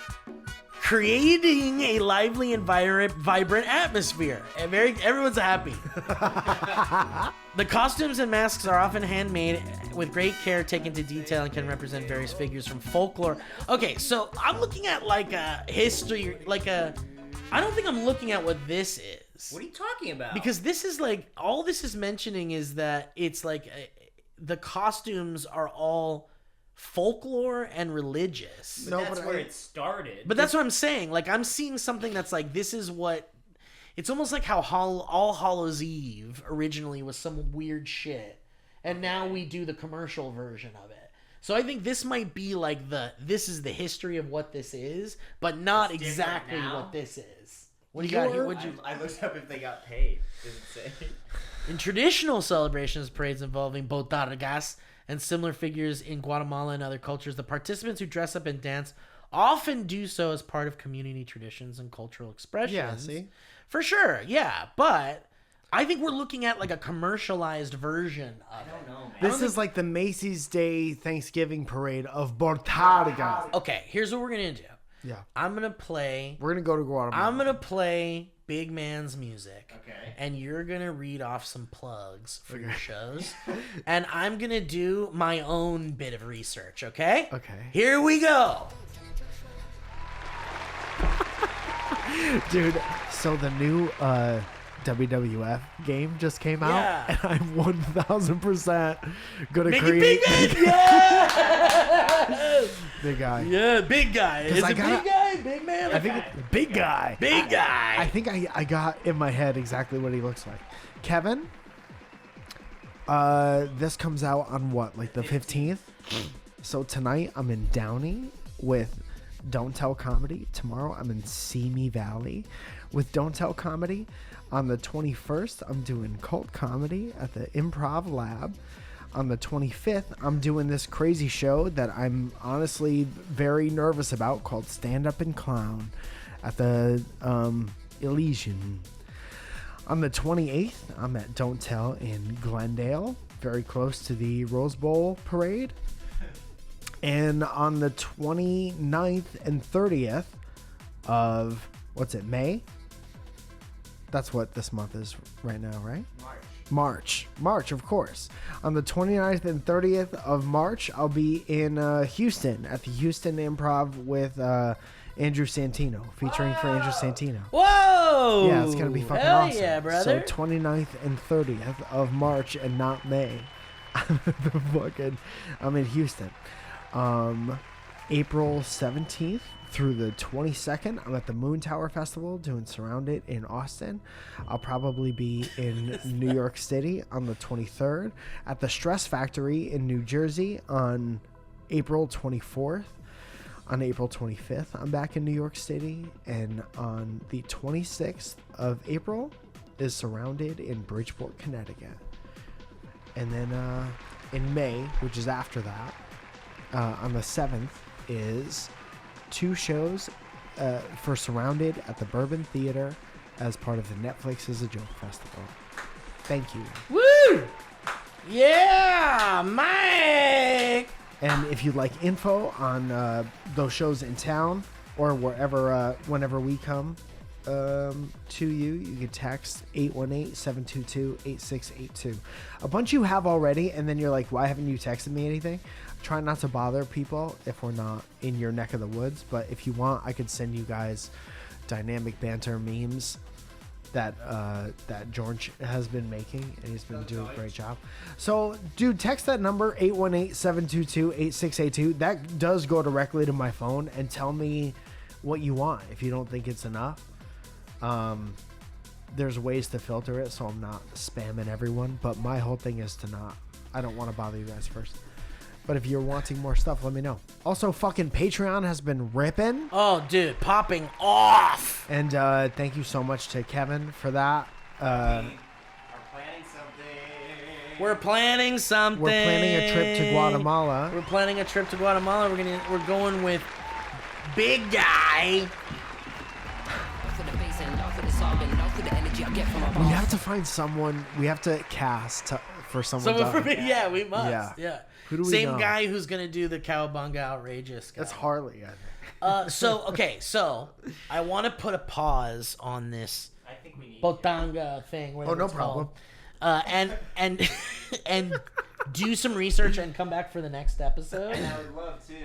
creating a lively and vibrant atmosphere. And everyone's happy. The costumes and masks are often handmade with great care taken to detail and can represent various figures from folklore. Okay, so I'm looking at like a history, I don't think I'm looking at what this is. What are you talking about? Because this is like, all this is mentioning is that it's like the costumes are all folklore and religious. But that's where it started. But that's what I'm saying. Like, I'm seeing something that's like, this is what, it's almost like how All Hallows Eve originally was some weird shit. And now we do the commercial version of it. So I think this might be like this is the history of what this is, but not exactly what this is. What do you got here? I looked up if they got paid. Does it say? In traditional celebrations, parades involving botargas and similar figures in Guatemala and other cultures, the participants who dress up and dance often do so as part of community traditions and cultural expressions. Yeah, see? For sure, yeah. But I think we're looking at like a commercialized version of it. I don't know, man. This is like the Macy's Day Thanksgiving parade of botargas. Okay, here's what we're going to do. Yeah. I'm going to play... We're going to go to Guatemala. I'm going to play Big Man's music. Okay. And you're going to read off some plugs for your shows. And I'm going to do my own bit of research, okay? Okay. Here we go. Dude, so the new WWF game just came out. Yeah. And I'm 1,000% going to Make create... it Big Man! Yeah! Big guy. Yeah, big guy. Is it big guy? Big man? I think it's big guy. Big guy. I think I got in my head exactly what he looks like. Kevin, this comes out on what, like the 15th? So tonight I'm in Downey with Don't Tell Comedy. Tomorrow I'm in Simi Valley with Don't Tell Comedy. On the 21st, I'm doing Cult Comedy at the Improv Lab. On the 25th, I'm doing this crazy show that I'm honestly very nervous about called Stand Up and Clown at the Elysian. On the 28th, I'm at Don't Tell in Glendale, very close to the Rose Bowl parade. And on the 29th and 30th of, May? That's what this month is right now, right? March, of course. On the 29th and 30th of March, I'll be in Houston at the Houston Improv with Andrew Santino, featuring for Andrew Santino. Whoa! Yeah, it's going to be fucking Hell awesome. Yeah, brother. So 29th and 30th of March and not May. I'm in Houston. April 17th through the 22nd, I'm at the Moon Tower Festival doing Surround It in Austin. I'll probably be in New York City on the 23rd, at the Stress Factory in New Jersey on April 24th. On April 25th, I'm back in New York City, and on the 26th of April is Surrounded in Bridgeport, Connecticut. And then in May, which is after that, on the 7th is 2 shows for Surrounded at the Bourbon Theater as part of the Netflix is a Joke Festival. Thank you. Woo! Yeah, Mike! And if you'd like info on those shows in town or wherever, whenever we come to you, you can text 818-722-8682. A bunch you have already, and then you're like, why haven't you texted me anything? Try not to bother people if we're not in your neck of the woods, but if you want, I could send you guys dynamic banter memes that George has been making, and he's been doing a great job. So, dude, text that number 818-722-8682. That does go directly to my phone, and tell me what you want if you don't think it's enough. There's ways to filter it so I'm not spamming everyone, but my whole thing is I don't want to bother you guys first. But if you're wanting more stuff, let me know. Also, fucking Patreon has been ripping. Oh, dude, popping off. And thank you so much to Kevin for that. We're planning something. We're planning a trip to Guatemala. We're going with Big Guy. We have to find someone. We have to cast for someone. Yeah, we must. Yeah. Who do we Same know? guy who's gonna do the Cowabunga Outrageous guy. That's Harley, I think. So I want to put a pause on this I think we need Botanga thing. Oh, no problem. And do some research and come back for the next episode. And I would love to.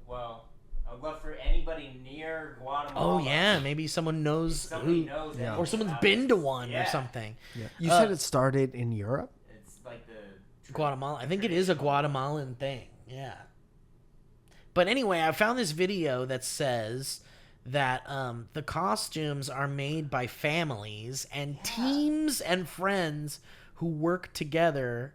Well, I would love for anybody near Guatemala. Oh yeah, maybe someone knows knows or someone's been to one or something. Yeah. You said it started in Europe? It's like the Guatemala. I think it is a Guatemalan thing. Yeah. But anyway, I found this video that says that the costumes are made by families and teams and friends who work together,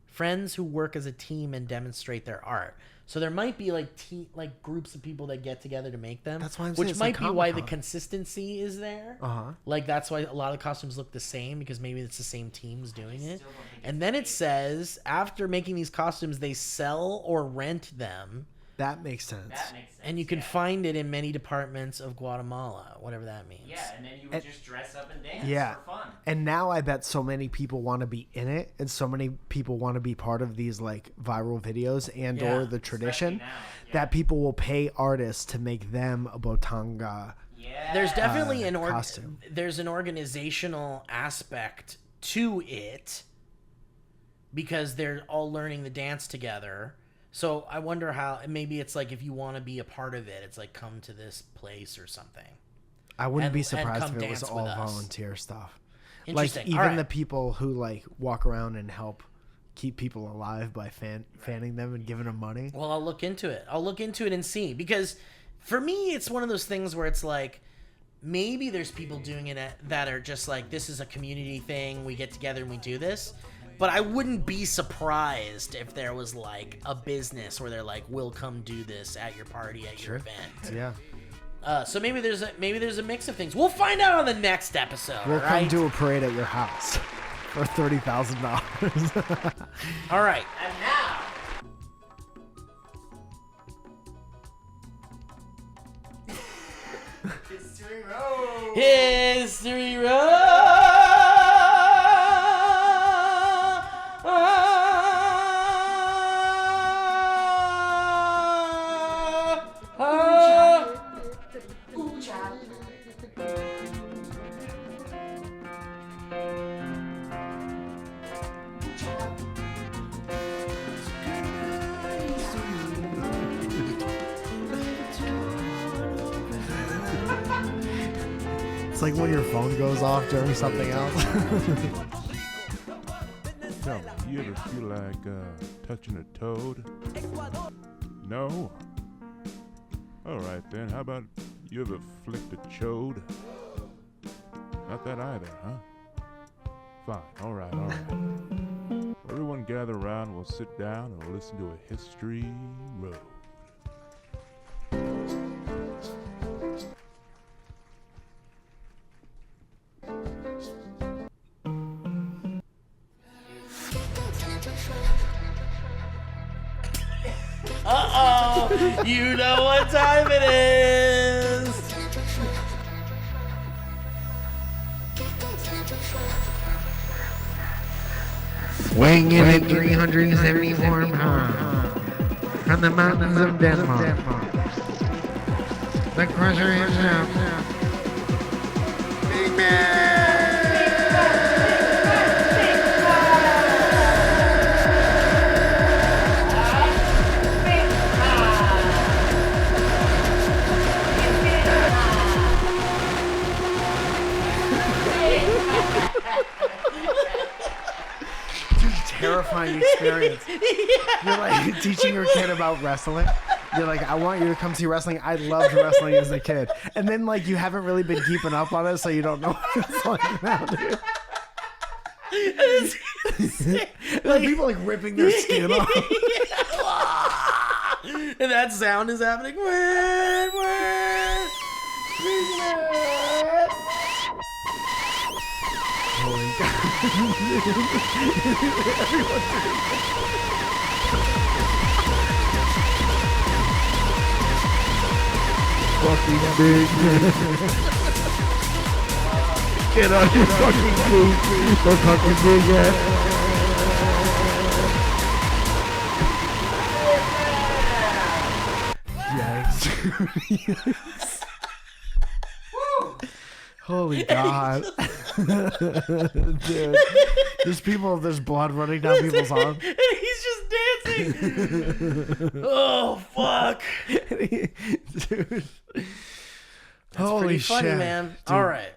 friends who work as a team and demonstrate their art. So there might be like groups of people that get together to make them. That's why I'm saying which it's might like be why the Comic-Con. consistency is there. Uh-huh. Like that's why a lot of costumes look the same, because maybe it's the same teams doing it. still don't think And then it says after making these costumes, they sell or rent them. That makes sense. that makes sense. And you can find it in many departments of Guatemala, whatever that means. Yeah, and then you would just dress up and dance Yeah. for fun. And now I bet so many people want to be in it, and so many people want to be part of these like viral videos and Yeah. or the tradition, Especially now, yeah. that people will pay artists to make them a botanga. Yeah. There's definitely costume. there's an organizational aspect to it because they're all learning the dance together. So I wonder how maybe it's like if you want to be a part of it, it's like come to this place or something. I wouldn't And- be and surprised come if it was dance all with us. volunteer stuff. Like Interesting. even All right. the people who like walk around and help keep people alive by fanning them and giving them money. Well, I'll look into it. And see, because for me, it's one of those things where it's like maybe there's people doing it that are just like, this is a community thing. We get together and we do this. But I wouldn't be surprised if there was like a business where they're like, "We'll come do this at your party, at your event." Yeah. So maybe there's a mix of things. We'll find out on the next episode. We'll right? come do a parade at your house for $30,000. All right. And now, History Road. History Road. It's like when your phone goes off during something else. Tell me, you ever feel like touching a toad? No? Alright then, how about you ever flicked a chode? Not that either, huh? Fine, alright. Everyone gather around, we'll sit down and we'll listen to a History Road. Uh-oh! You know what time it is! Weighing in at 374 pounds from the mountains of Denmark, the crusher himself, Big Man! Terrifying experience. You're like teaching your kid about wrestling. You're like, I want you to come see wrestling. I loved wrestling as a kid. And then like you haven't really been keeping up on it, so you don't know what it's like now, dude. Like people like ripping their skin off. And that sound is happening. Holy God. Fucking big. Get on your fucking feet. Go fucking big ass. Yikes. Holy God. Dude. There's blood running down people's arms. And he's just dancing. Oh, fuck. Dude. That's Holy pretty funny, shit. man. Dude. All right.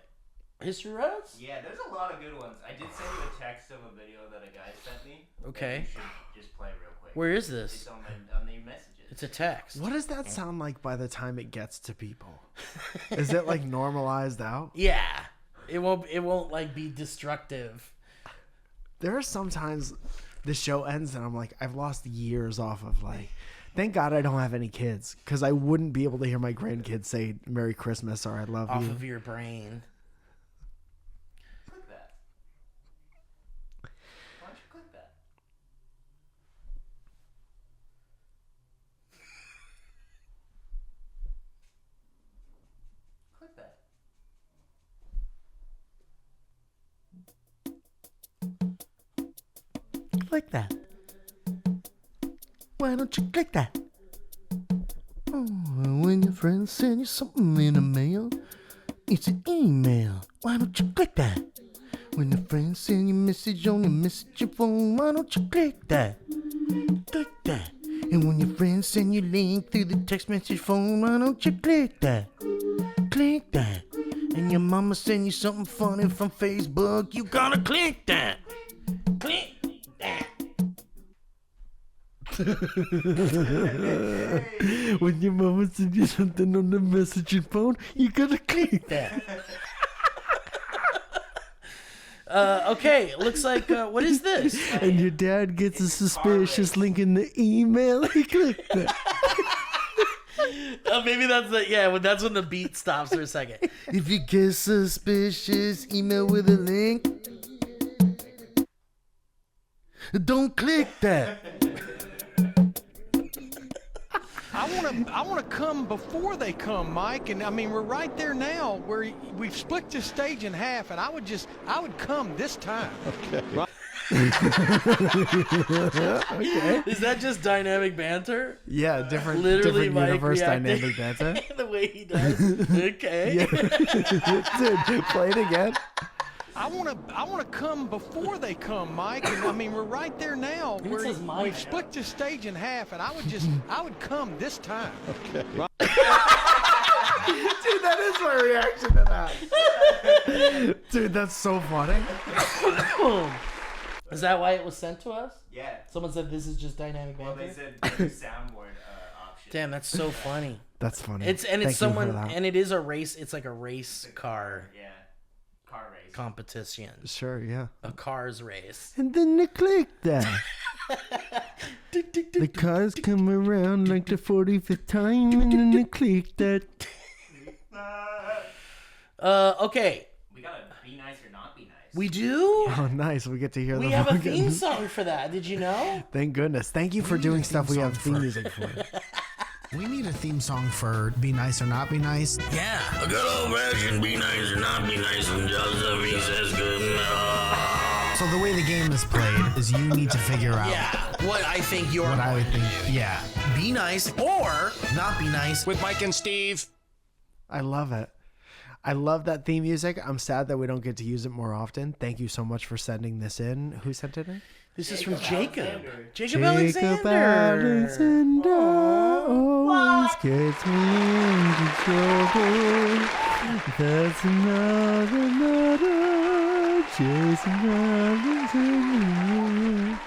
History roads? Yeah, there's a lot of good ones. I did send you a text of a video that a guy sent me. Okay. You should just play real quick. Where is It's this? on the messages. It's a text. What does that sound like by the time it gets to people? Is it like normalized out? Yeah. It won't like be destructive. There are sometimes the show ends and I'm like, I've lost years off of like, thank God I don't have any kids because I wouldn't be able to hear my grandkids say Merry Christmas or I love Off you. of your brain. Click that. Why don't you click that? Click that. Click that. Why don't you click that? Oh, when your friends send you something in the mail, it's an email. Why don't you click that? When your friends send you a message on your messenger phone, why don't you click that? Click that. And when your friends send you a link through the text message phone, why don't you click that? Click that. And your mama send you something funny from Facebook, you gotta click that. Click that. When your mama sends you something on the messaging phone, you gotta click that. Okay, looks like what is this? And your dad gets a suspicious link in the email. He clicked that. Maybe that's that's when the beat stops for a second. If you get suspicious, email with a link. Don't click that. I want to come before they come, Mike. And I mean, we're right there now where we've split this stage in half, and I would come this time. Okay. Is that just dynamic banter? Yeah, different Literally different Mike universe reacting dynamic banter. the way he does. Okay. Yeah. Dude, play it again. I want to come before they come, Mike. And I mean, we're right there now where says Mike. we've split this stage in half, and I would come this time. Okay. Dude, that is my reaction to that. Dude, that's so funny. Is that why it was sent to us? Yeah. Someone said this is just dynamic banter. Well, they said soundboard option. Damn, that's so funny. That's funny. It's Thank you for someone that. and it is a race. It's like a race car Yeah. Car race. competition. Sure, yeah. A cars race. And then they click that. The cars come around like the 45th time, and then they click that. Okay. We gotta be nice or not be nice. We do? Oh, nice. We get to hear We them have a again. theme song for that. Did you know? Thank goodness. Thank you for doing stuff we have theme music for. We need a theme song for Be Nice or Not Be Nice. Yeah, a good old fashioned be nice or not be nice when Josephine says good enough. So the way the game is played is you need to figure out What I think you're what I going would to think. do. Yeah. Be nice or not be nice. With Mike and Steve. I love it. I love that theme music. I'm sad that we don't get to use it more often. Thank you so much for sending this in. Who sent it in? This is from Jacob. Jacob Alexander Alexander. always gets me into trouble. That's another Jason Alexander.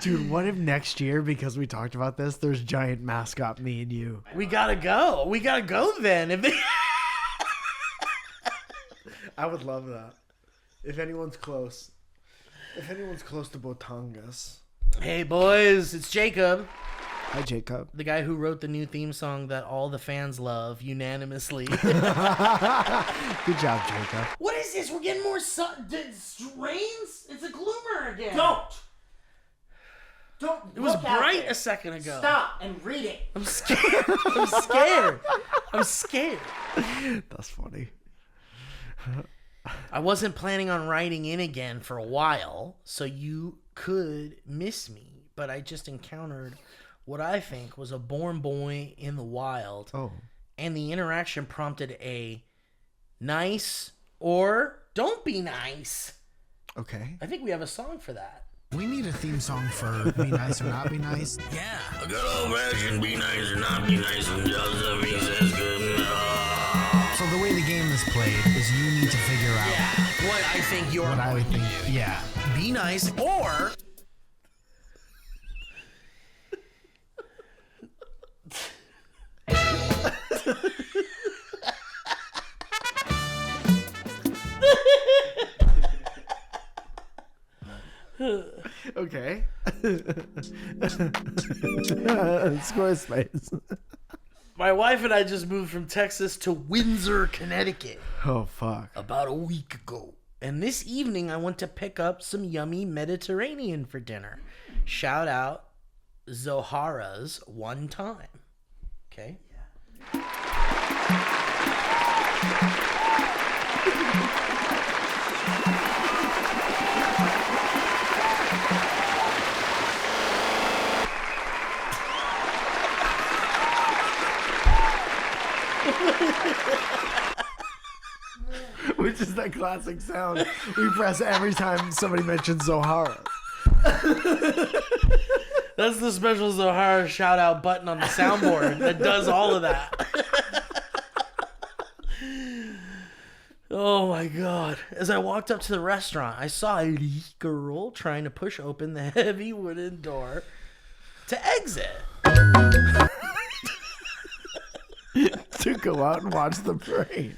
Dude, what if next year, because we talked about this, there's giant mascot me and you? We gotta go. We gotta go then. If they... I would love that. If anyone's close. If anyone's close to Botangas. Hey boys, it's Jacob, Hi, Jacob. the guy who wrote the new theme song that all the fans love unanimously. Good job, Jacob. What is this? We're getting more rains? It's a gloomer again. Don't. It was look out bright there. a second ago. Stop and read it. I'm scared. I'm scared. I'm scared. That's funny. I wasn't planning on writing in again for a while, so you could miss me, but I just encountered what I think was a born boy in the wild. Oh. And the interaction prompted a nice or don't be nice. Okay. I think we have a song for that. We need a theme song for Be Nice or Not Be Nice. Yeah, a good old fashioned be nice or not be nice when Josephine says good enough. So the way the game is played is you need to figure out What I think you're what I going would to think. do. Yeah. Be nice or Okay. Squarespace. My wife and I just moved from Texas to Windsor, Connecticut Oh, fuck. about a week ago. And this evening I went to pick up some yummy Mediterranean for dinner. Shout out Zohara's one time. Okay? Which is that classic sound we press every time somebody mentions Zohara. That's the special Zohara shout out button on the soundboard that does all of that. Oh my God. As I walked up to the restaurant, I saw a girl trying to push open the heavy wooden door to exit. To go out and watch the parade.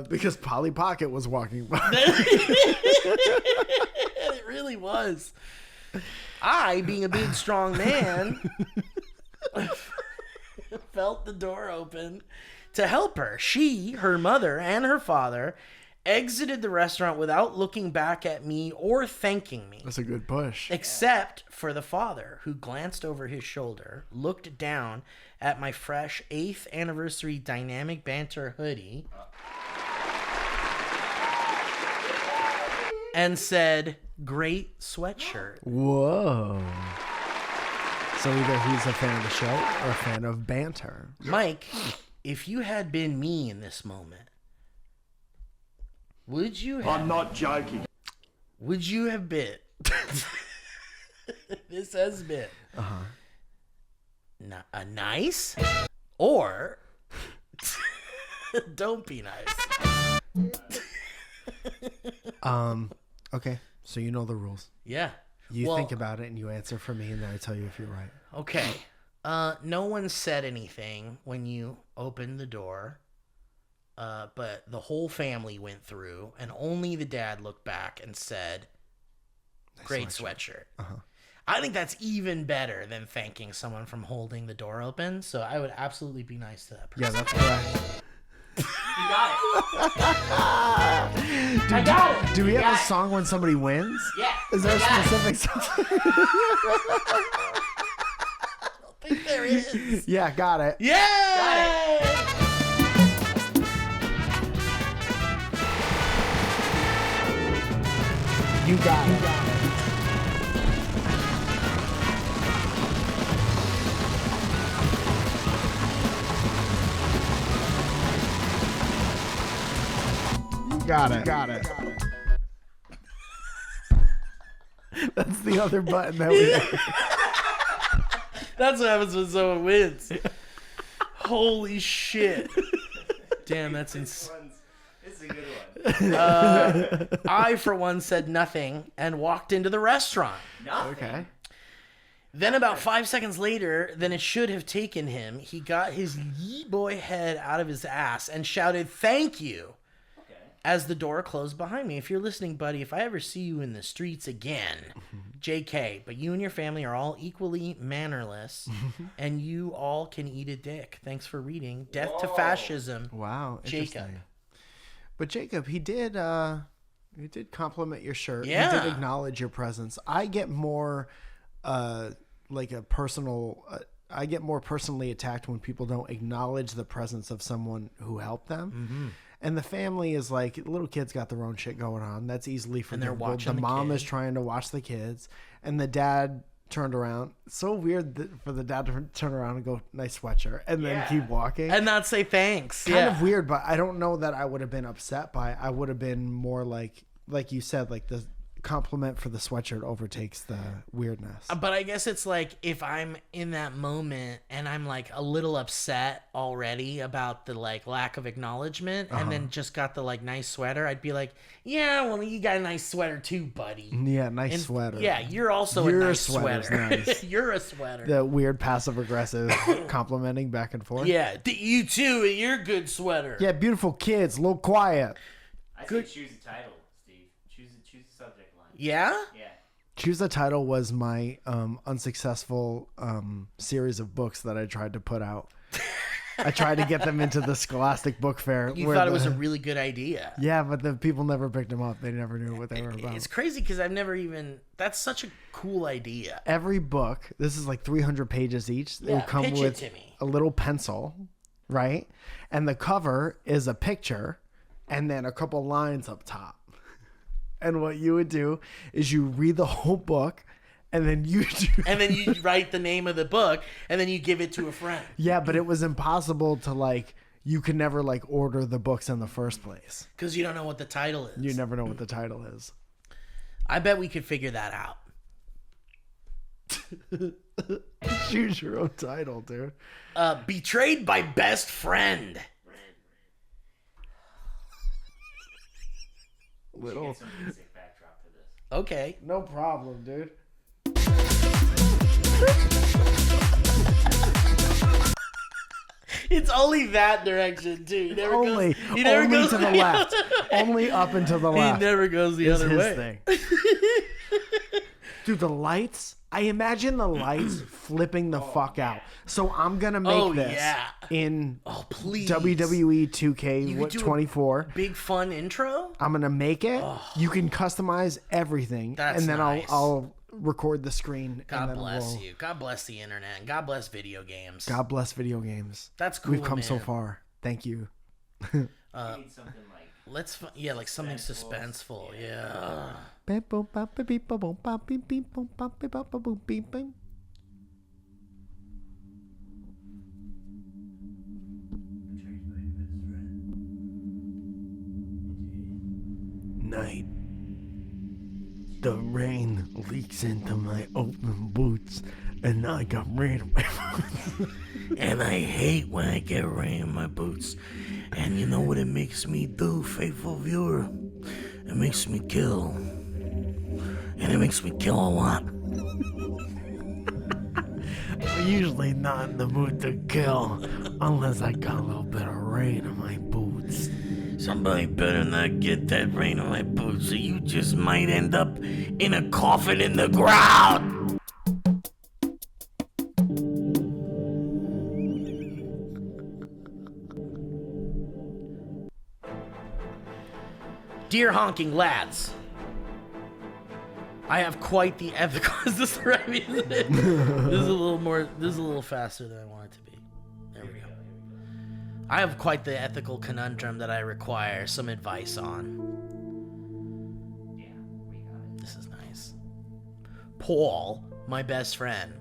Because Polly Pocket was walking by. It really was. I, being a big, strong man, felt the door open to help her. She, her mother, and her father exited the restaurant without looking back at me or thanking me. That's a good push. Except for the father, who glanced over his shoulder, looked down at my fresh 8th anniversary Dynamic Banter hoodie, and said, "Great sweatshirt." Whoa. So either he's a fan of the show or a fan of banter. Mike, if you had been me in this moment, would you have... I'm not joking. Would you have been... This has been... nice? Or... don't be nice. Okay. So you know the rules. Yeah. You think about it and you answer for me, and then I tell you if you're right. Okay. No one said anything when you opened the door, but the whole family went through, and only the dad looked back and said, "Great sweatshirt." I think that's even better than thanking someone from holding the door open, so I would absolutely be nice to that person. Yeah, that's correct. You got it. I got it! Do we have a song when somebody wins? Yeah. Is there a specific song? I don't think there is. Yeah, got it. Yeah! You got it. Got it. That's the other button that we That's what happens when someone wins. Holy shit. Damn, that's insane. This is a good one. I, for one, said nothing and walked into the restaurant. Nothing. Okay. Then about 5 seconds later than it should have taken him, he got his yee boy head out of his ass and shouted, "Thank you," as the door closed behind me. If you're listening, buddy, if I ever see you in the streets again, JK, but you and your family are all equally mannerless, and you all can eat a dick. Thanks for reading. Death to Fascism. Wow. Jacob. Interesting. But Jacob, he did compliment your shirt. Yeah. He did acknowledge your presence. I get more like a personal I get more personally attacked when people don't acknowledge the presence of someone who helped them. And the family is like, little kids got their own shit going on. That's easily forgivable. they're watching the the mom kid. is trying to watch the kids, and the dad turned around. So weird for the dad to turn around and go, "Nice sweatshirt," and then keep walking. And not say thanks. Kind of weird, but I don't know that I would have been upset by it. I would have been more like you said, like the compliment for the sweatshirt overtakes the weirdness. But I guess it's like if I'm in that moment and I'm like a little upset already about the like lack of acknowledgement and then just got the like nice sweater, I'd be like, "Yeah, well, you got a nice sweater too, buddy." Yeah, nice sweater. Yeah, you're also Your a nice sweater's sweater. nice. You're a sweater. The weird passive aggressive complimenting back and forth. Yeah, you too, and you're a good sweater. Yeah, beautiful kids, a little quiet. I say choose a title, Steve. Choose a subject line. Yeah? Yeah. Choose a Title was my unsuccessful series of books that I tried to put out. I tried to get them into the Scholastic Book Fair. You thought it was a really good idea. Yeah, but the people never picked them up. They never knew what they were about. It's crazy because I've never even... That's such a cool idea. Every book, this is like 300 pages each. They Yeah, would come pitch it with to me. a little pencil, right? And the cover is a picture and then a couple lines up top. And what you would do is you read the whole book and then you do... And then you write the name of the book and then you give it to a friend. Yeah, but it was impossible to like... You could never like order the books in the first place. Because you don't know what the title is. You never know what the title is. I bet we could figure that out. Choose your own title, dude. Betrayed by best friend. We should get some music backdrop to this. Okay. No problem, dude. It's only that direction too. He never Only, goes. He never only goes to the left. Only up and to the He left. never goes the is other his way. thing. Dude, the lights. I imagine the lights flipping the fuck out. So I'm gonna make this in please. WWE 2K24. Big fun intro. I'm gonna make it. You can customize everything, That's and then nice. I'll record the screen. God and then bless you. God bless the internet. And God bless video games. God bless video games. That's cool. We've come so man. far. Thank you. We need something like Like something suspenseful. Yeah. Night. The rain leaks into my open boots, and I got rain in my boots. And I hate when I get rain in my boots. And you know what it makes me do, faithful viewer? It makes me kill. And it makes me kill a lot. I'm usually not in the mood to kill unless I got a little bit of rain on my boots. Somebody better not get that rain on my boots, or you just might end up in a coffin in the ground. Dear honking lads, I have quite the ethical. Is this the right music? This is a little more. This is a little faster than I want it to be. There we go. I have quite the ethical conundrum that I require some advice on. we got it. This is nice. Paul, my best friend,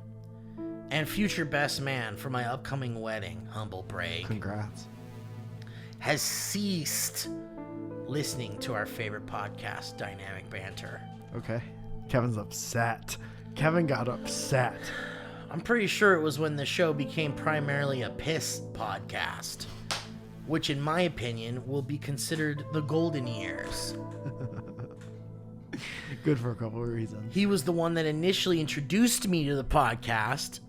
and future best man for my upcoming wedding, humble brag, Congrats. has ceased listening to our favorite podcast, Dynamic Banter. Okay. Kevin's upset. Kevin got upset. I'm pretty sure it was when the show became primarily a piss podcast, which in my opinion will be considered the golden years. Good for a couple of reasons. He was the one that initially introduced me to the podcast.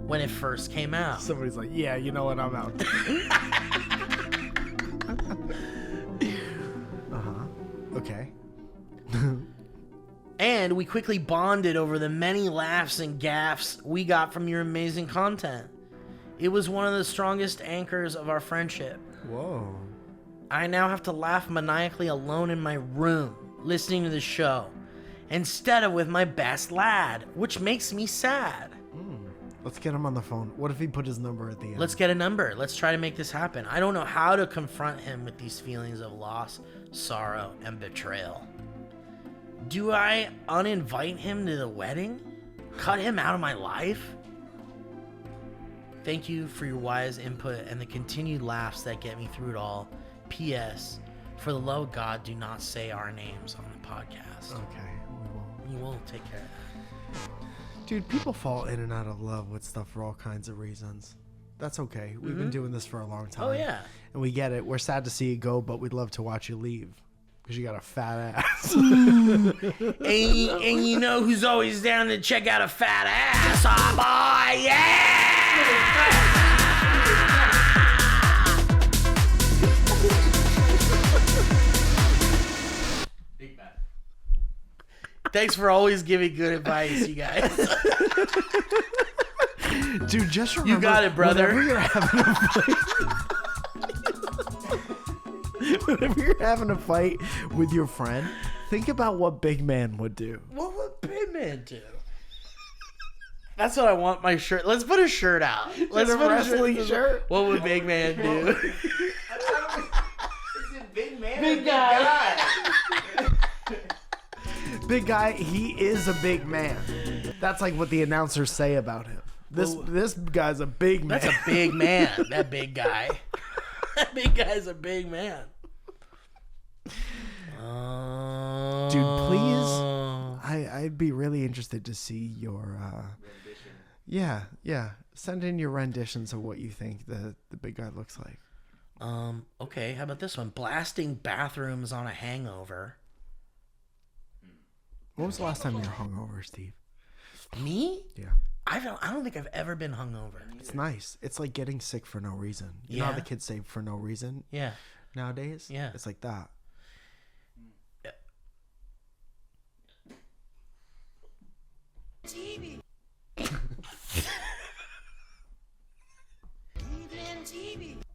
When it first came out. Somebody's like, yeah, you know what, I'm out. Okay. And we quickly bonded over the many laughs and gaffes we got from your amazing content. It was one of the strongest anchors of our friendship. Whoa. I now have to laugh maniacally alone in my room, listening to the show, instead of with my best lad, which makes me sad. Let's get him on the phone. What if he put his number at the end? Let's get a number. Let's try to make this happen. I don't know how to confront him with these feelings of loss, sorrow, and betrayal. Do I uninvite him to the wedding? Cut him out of my life? Thank you for your wise input and the continued laughs that get me through it all. P.S. For the love of God, do not say our names on the podcast. Okay, we won't. You will take care of that. Dude, people fall in and out of love with stuff for all kinds of reasons. That's okay. We've been doing this for a long time. Oh, yeah. And we get it. We're sad to see you go, but we'd love to watch you leave. Because you got a fat ass. And you know who's always down to check out a fat ass? Oh, boy, yeah! Big bad. Thanks for always giving good advice, you guys. Dude, just remember. You got it, brother. Whenever you're having a fight, whenever you're having a fight with your friend, think about what Big Man would do. What would Big Man do? That's what I want my shirt. Let's put a shirt out. Let's a put wrestling shirt? What would Big Man do? Is it big man? Big or guy. Big guy, he is a big man. That's like what the announcers say about him. This guy's a big man. That's a big man. That big guy. That big guy's a big man. Dude, please. I'd be really interested to see your Yeah. Send in your renditions of what you think the big guy looks like. Okay, how about this one? Blasting bathrooms on a hangover. What was the last time you were hungover, Steve? Me? Yeah. I don't think I've ever been hungover. It's nice. It's like getting sick for no reason. You know how the kids say for no reason? Yeah. Nowadays? Yeah. It's like that. TV.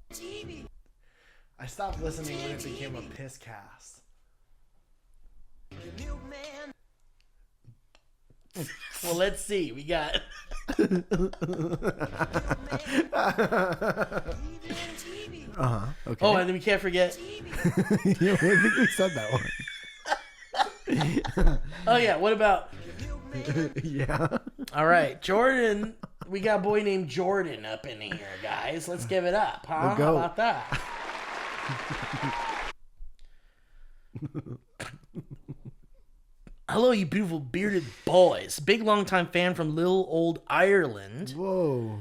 TV. I stopped listening when it became a piss cast. Well, let's see. We got. Okay. Oh, and then we can't forget. Yeah, I think we said that one. Oh yeah. What about? Yeah. All right, Jordan. We got a boy named Jordan up in here, guys. Let's give it up, huh? Go. How about that? Hello, you beautiful bearded boys. Big longtime fan from little old Ireland. Whoa.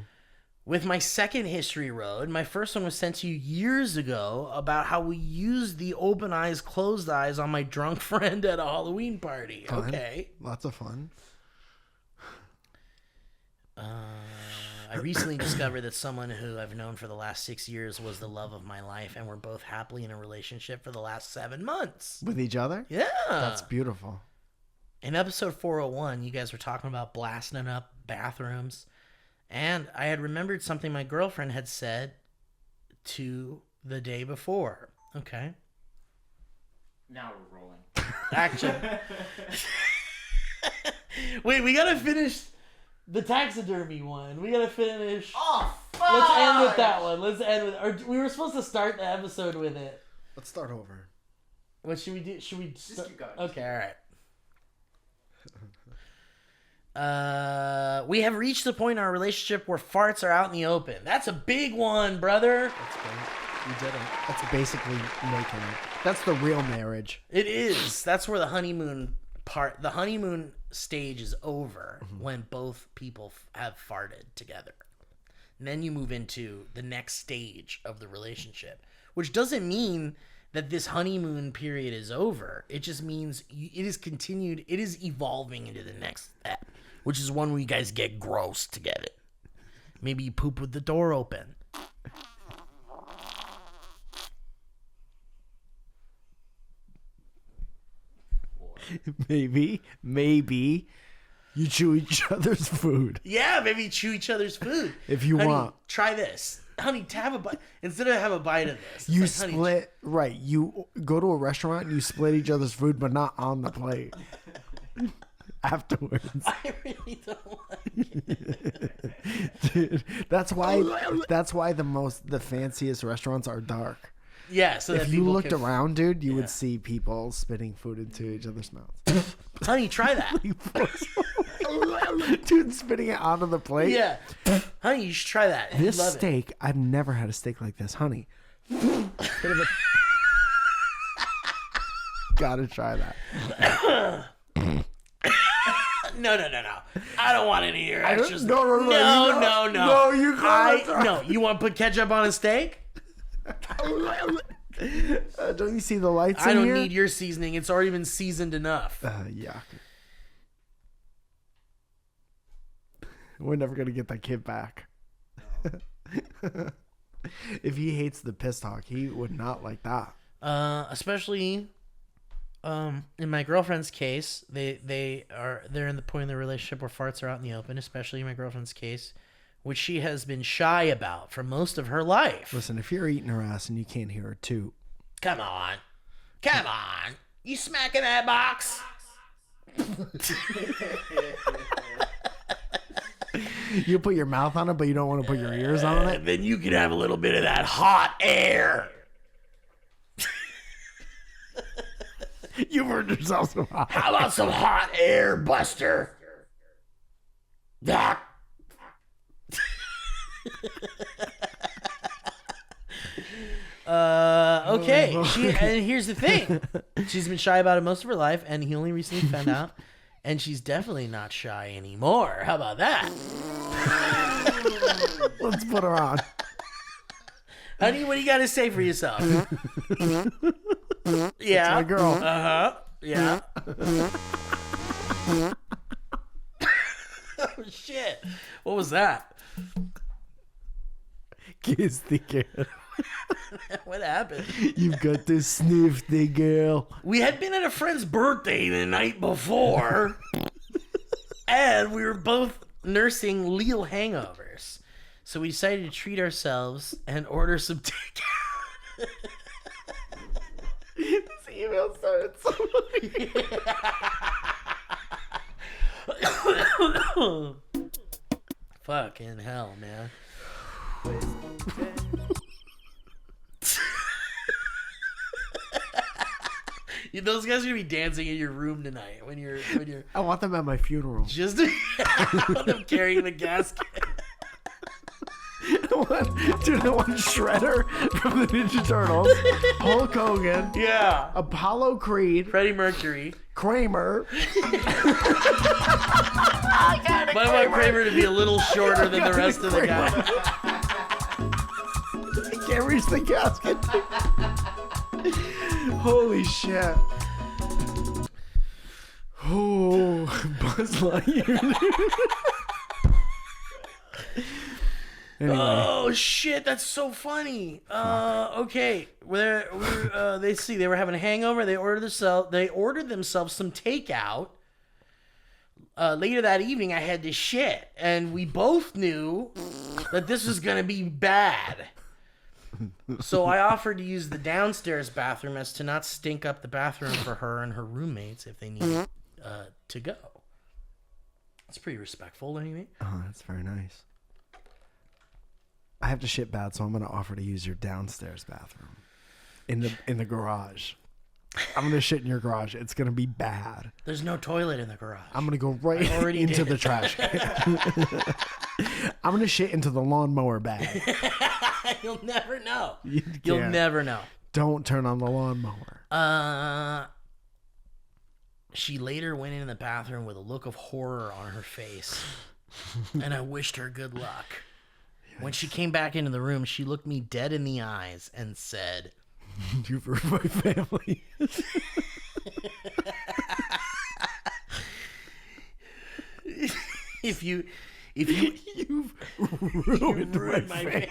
With my second history road, my first one was sent to you years ago about how we used the open eyes, closed eyes on my drunk friend at a Halloween party. Fun. Okay. Lots of fun. I recently discovered that someone who I've known for the last 6 years was the love of my life, and we're both happily in a relationship for the last 7 months. With each other? Yeah. That's beautiful. In episode 401, you guys were talking about blasting up bathrooms, and I had remembered something my girlfriend had said to the day before. Okay. Now we're rolling. Action. Wait, we gotta finish the taxidermy one. We gotta finish. Oh, fuck! Let's end with that one. Let's end with. Or we were supposed to start the episode with it. Let's start over. What should we do? Should we? Just keep going. Okay, all right. We have reached the point in our relationship where farts are out in the open. That's a big one, brother. That's great. You did it. That's basically making it. That's the real marriage. It is. That's where the honeymoon stage is over, when both people have farted together. And then you move into the next stage of the relationship, which doesn't mean that this honeymoon period is over. It just means it is continued. It is evolving into the next step, which is one where you guys get gross together. Maybe you poop with the door open. Maybe you chew each other's food. Yeah, maybe chew each other's food. If you Honey, want. try this. Honey, have a bite. Instead of have a bite of this. You it's like, honey, split, right. You go to a restaurant and you split each other's food, but not on the plate. Afterwards. I really don't like it. Dude, that's why the fanciest restaurants are dark. Yeah, so if that you people looked can... around, dude, you would see people spitting food into each other's mouths. Honey, try that. Dude, spitting it onto the plate. Yeah. Honey, you should try that. This Love steak, I've never had a steak like this, honey. Gotta try that. No. I don't want any of your extras. No, you can't. No, you want to put ketchup on a steak? Don't you see the lights I in don't here? need your seasoning. It's already been seasoned enough. Yeah. We're never going to get that kid back. No. If he hates the piss talk, he would not like that. Especially in my girlfriend's case, they're in the point in the relationship where farts are out in the open, especially in my girlfriend's case, which she has been shy about for most of her life. Listen, if you're eating her ass and you can't hear her toot. Come on. You smacking that box? You put your mouth on it, but you don't want to put your ears on it? Then you can have a little bit of that hot air. You've earned yourself some hot How about some hot air, Buster? Doc. Okay. And here's the thing. She's been shy about it most of her life, and he only recently found out. And she's definitely not shy anymore. How about that? Let's put her on. Honey, what do you got to say for yourself? Yeah. My girl. Uh-huh. Yeah. Oh, shit. What was that? Kiss the girl. What happened? You've got to sniff the girl. We had been at a friend's birthday the night before, and we were both nursing little hangovers. So we decided to treat ourselves and order some takeout. This email started so Fucking hell, man. Those guys are gonna be dancing in your room tonight when you're. I want them at my funeral. Just I want them carrying the casket. I want Shredder from the Ninja Turtles, Hulk Hogan, Yeah. Apollo Creed, Freddie Mercury. Kramer. I want Kramer to be a little shorter than the rest of the guys. Can't reach the casket. Holy shit. Oh, Buzz Lightyear. Anyway. Oh shit, that's so funny. Okay, they were having a hangover. They ordered themselves some takeout. Later that evening, I had to shit, and we both knew that this was gonna be bad. So I offered to use the downstairs bathroom as to not stink up the bathroom for her and her roommates if they needed to go. That's pretty respectful, don't you think? Oh, that's very nice. I have to shit bad, so I'm gonna offer to use your downstairs bathroom in the garage. I'm gonna shit in your garage. It's gonna be bad. There's no toilet in the garage. I'm gonna go right into the trash can. I'm gonna shit into the lawnmower bag. You'll never know. You'll can't. never know. Don't turn on the lawnmower. She later went in the bathroom with a look of horror on her face, and I wished her good luck. When she came back into the room, she looked me dead in the eyes and said, "You've ruined my family." If you've ruined my family.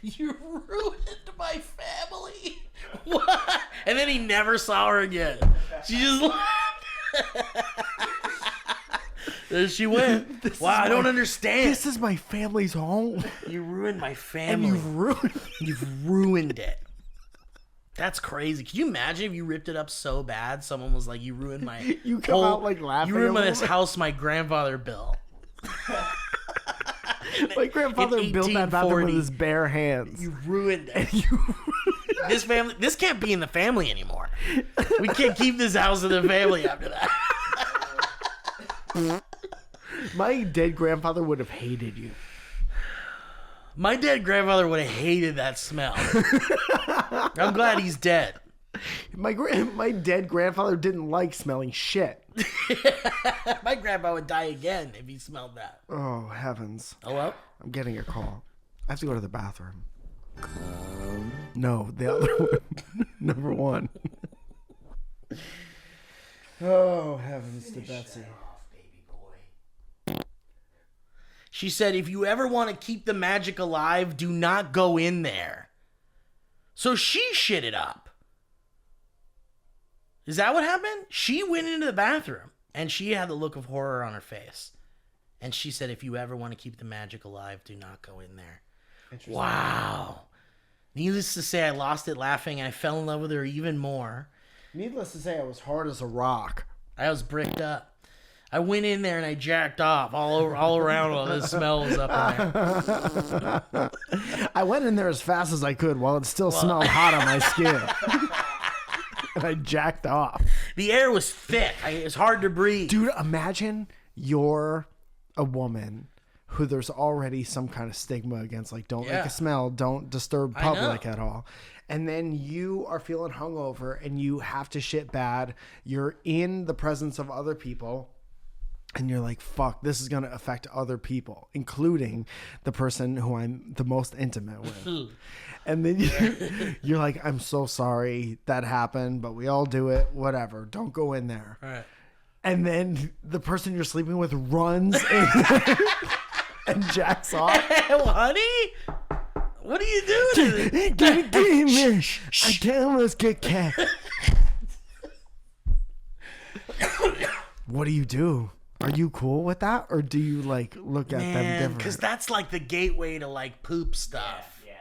You ruined my family. What? And then he never saw her again. She just left. There she went. Wow, I don't understand. This is my family's home. You ruined my family. And You've ruined it. That's crazy. Could you imagine if you ripped it up so bad? Someone was like, "You ruined my." You come out like laughing. You ruined a this little house my grandfather built. My grandfather built that bathroom with his bare hands. You ruined it. This family. This can't be in the family anymore. We can't keep this house in the family after that. My dead grandfather would have hated you. My dead grandfather would have hated that smell. I'm glad he's dead. My dead grandfather didn't like smelling shit. My grandpa would die again if he smelled that. Oh, heavens. Hello? I'm getting a call. I have to go to the bathroom. No, the other one. Number one. Oh, heavens to Betsy. She said, if you ever want to keep the magic alive, do not go in there. So she shit it up. Is that what happened? She went into the bathroom and she had the look of horror on her face. And she said, if you ever want to keep the magic alive, do not go in there. Wow. Needless to say, I lost it laughing and I fell in love with her even more. Needless to say, I was hard as a rock. I was bricked up. I went in there and I jacked off all around while the smell was up in there. I went in there as fast as I could while it still smelled hot on my skin. And I jacked off. The air was thick. It was hard to breathe. Dude, imagine you're a woman who there's already some kind of stigma against, like, don't make a smell, don't disturb public at all. And then you are feeling hungover and you have to shit bad. You're in the presence of other people. And you're like, fuck, this is going to affect other people, including the person who I'm the most intimate with. And then you're like, I'm so sorry that happened, but we all do it. Whatever. Don't go in there. Right. And then the person you're sleeping with runs in and jacks off. Well, honey, what are you doing? Give me, I can't let's get cat. What do you do? Are you cool with that, or do you like look at them different? Because that's like the gateway to like poop stuff. Yeah.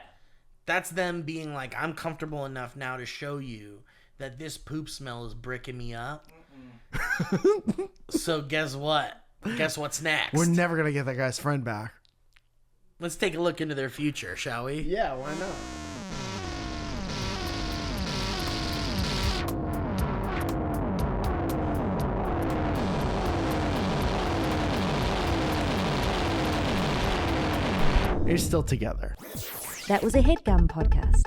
That's them being like, I'm comfortable enough now to show you that this poop smell is bricking me up. So guess what? Guess what's next? We're never gonna get that guy's friend back. Let's take a look into their future, shall we? Yeah, why not? You're still together. That was a HeadGum podcast.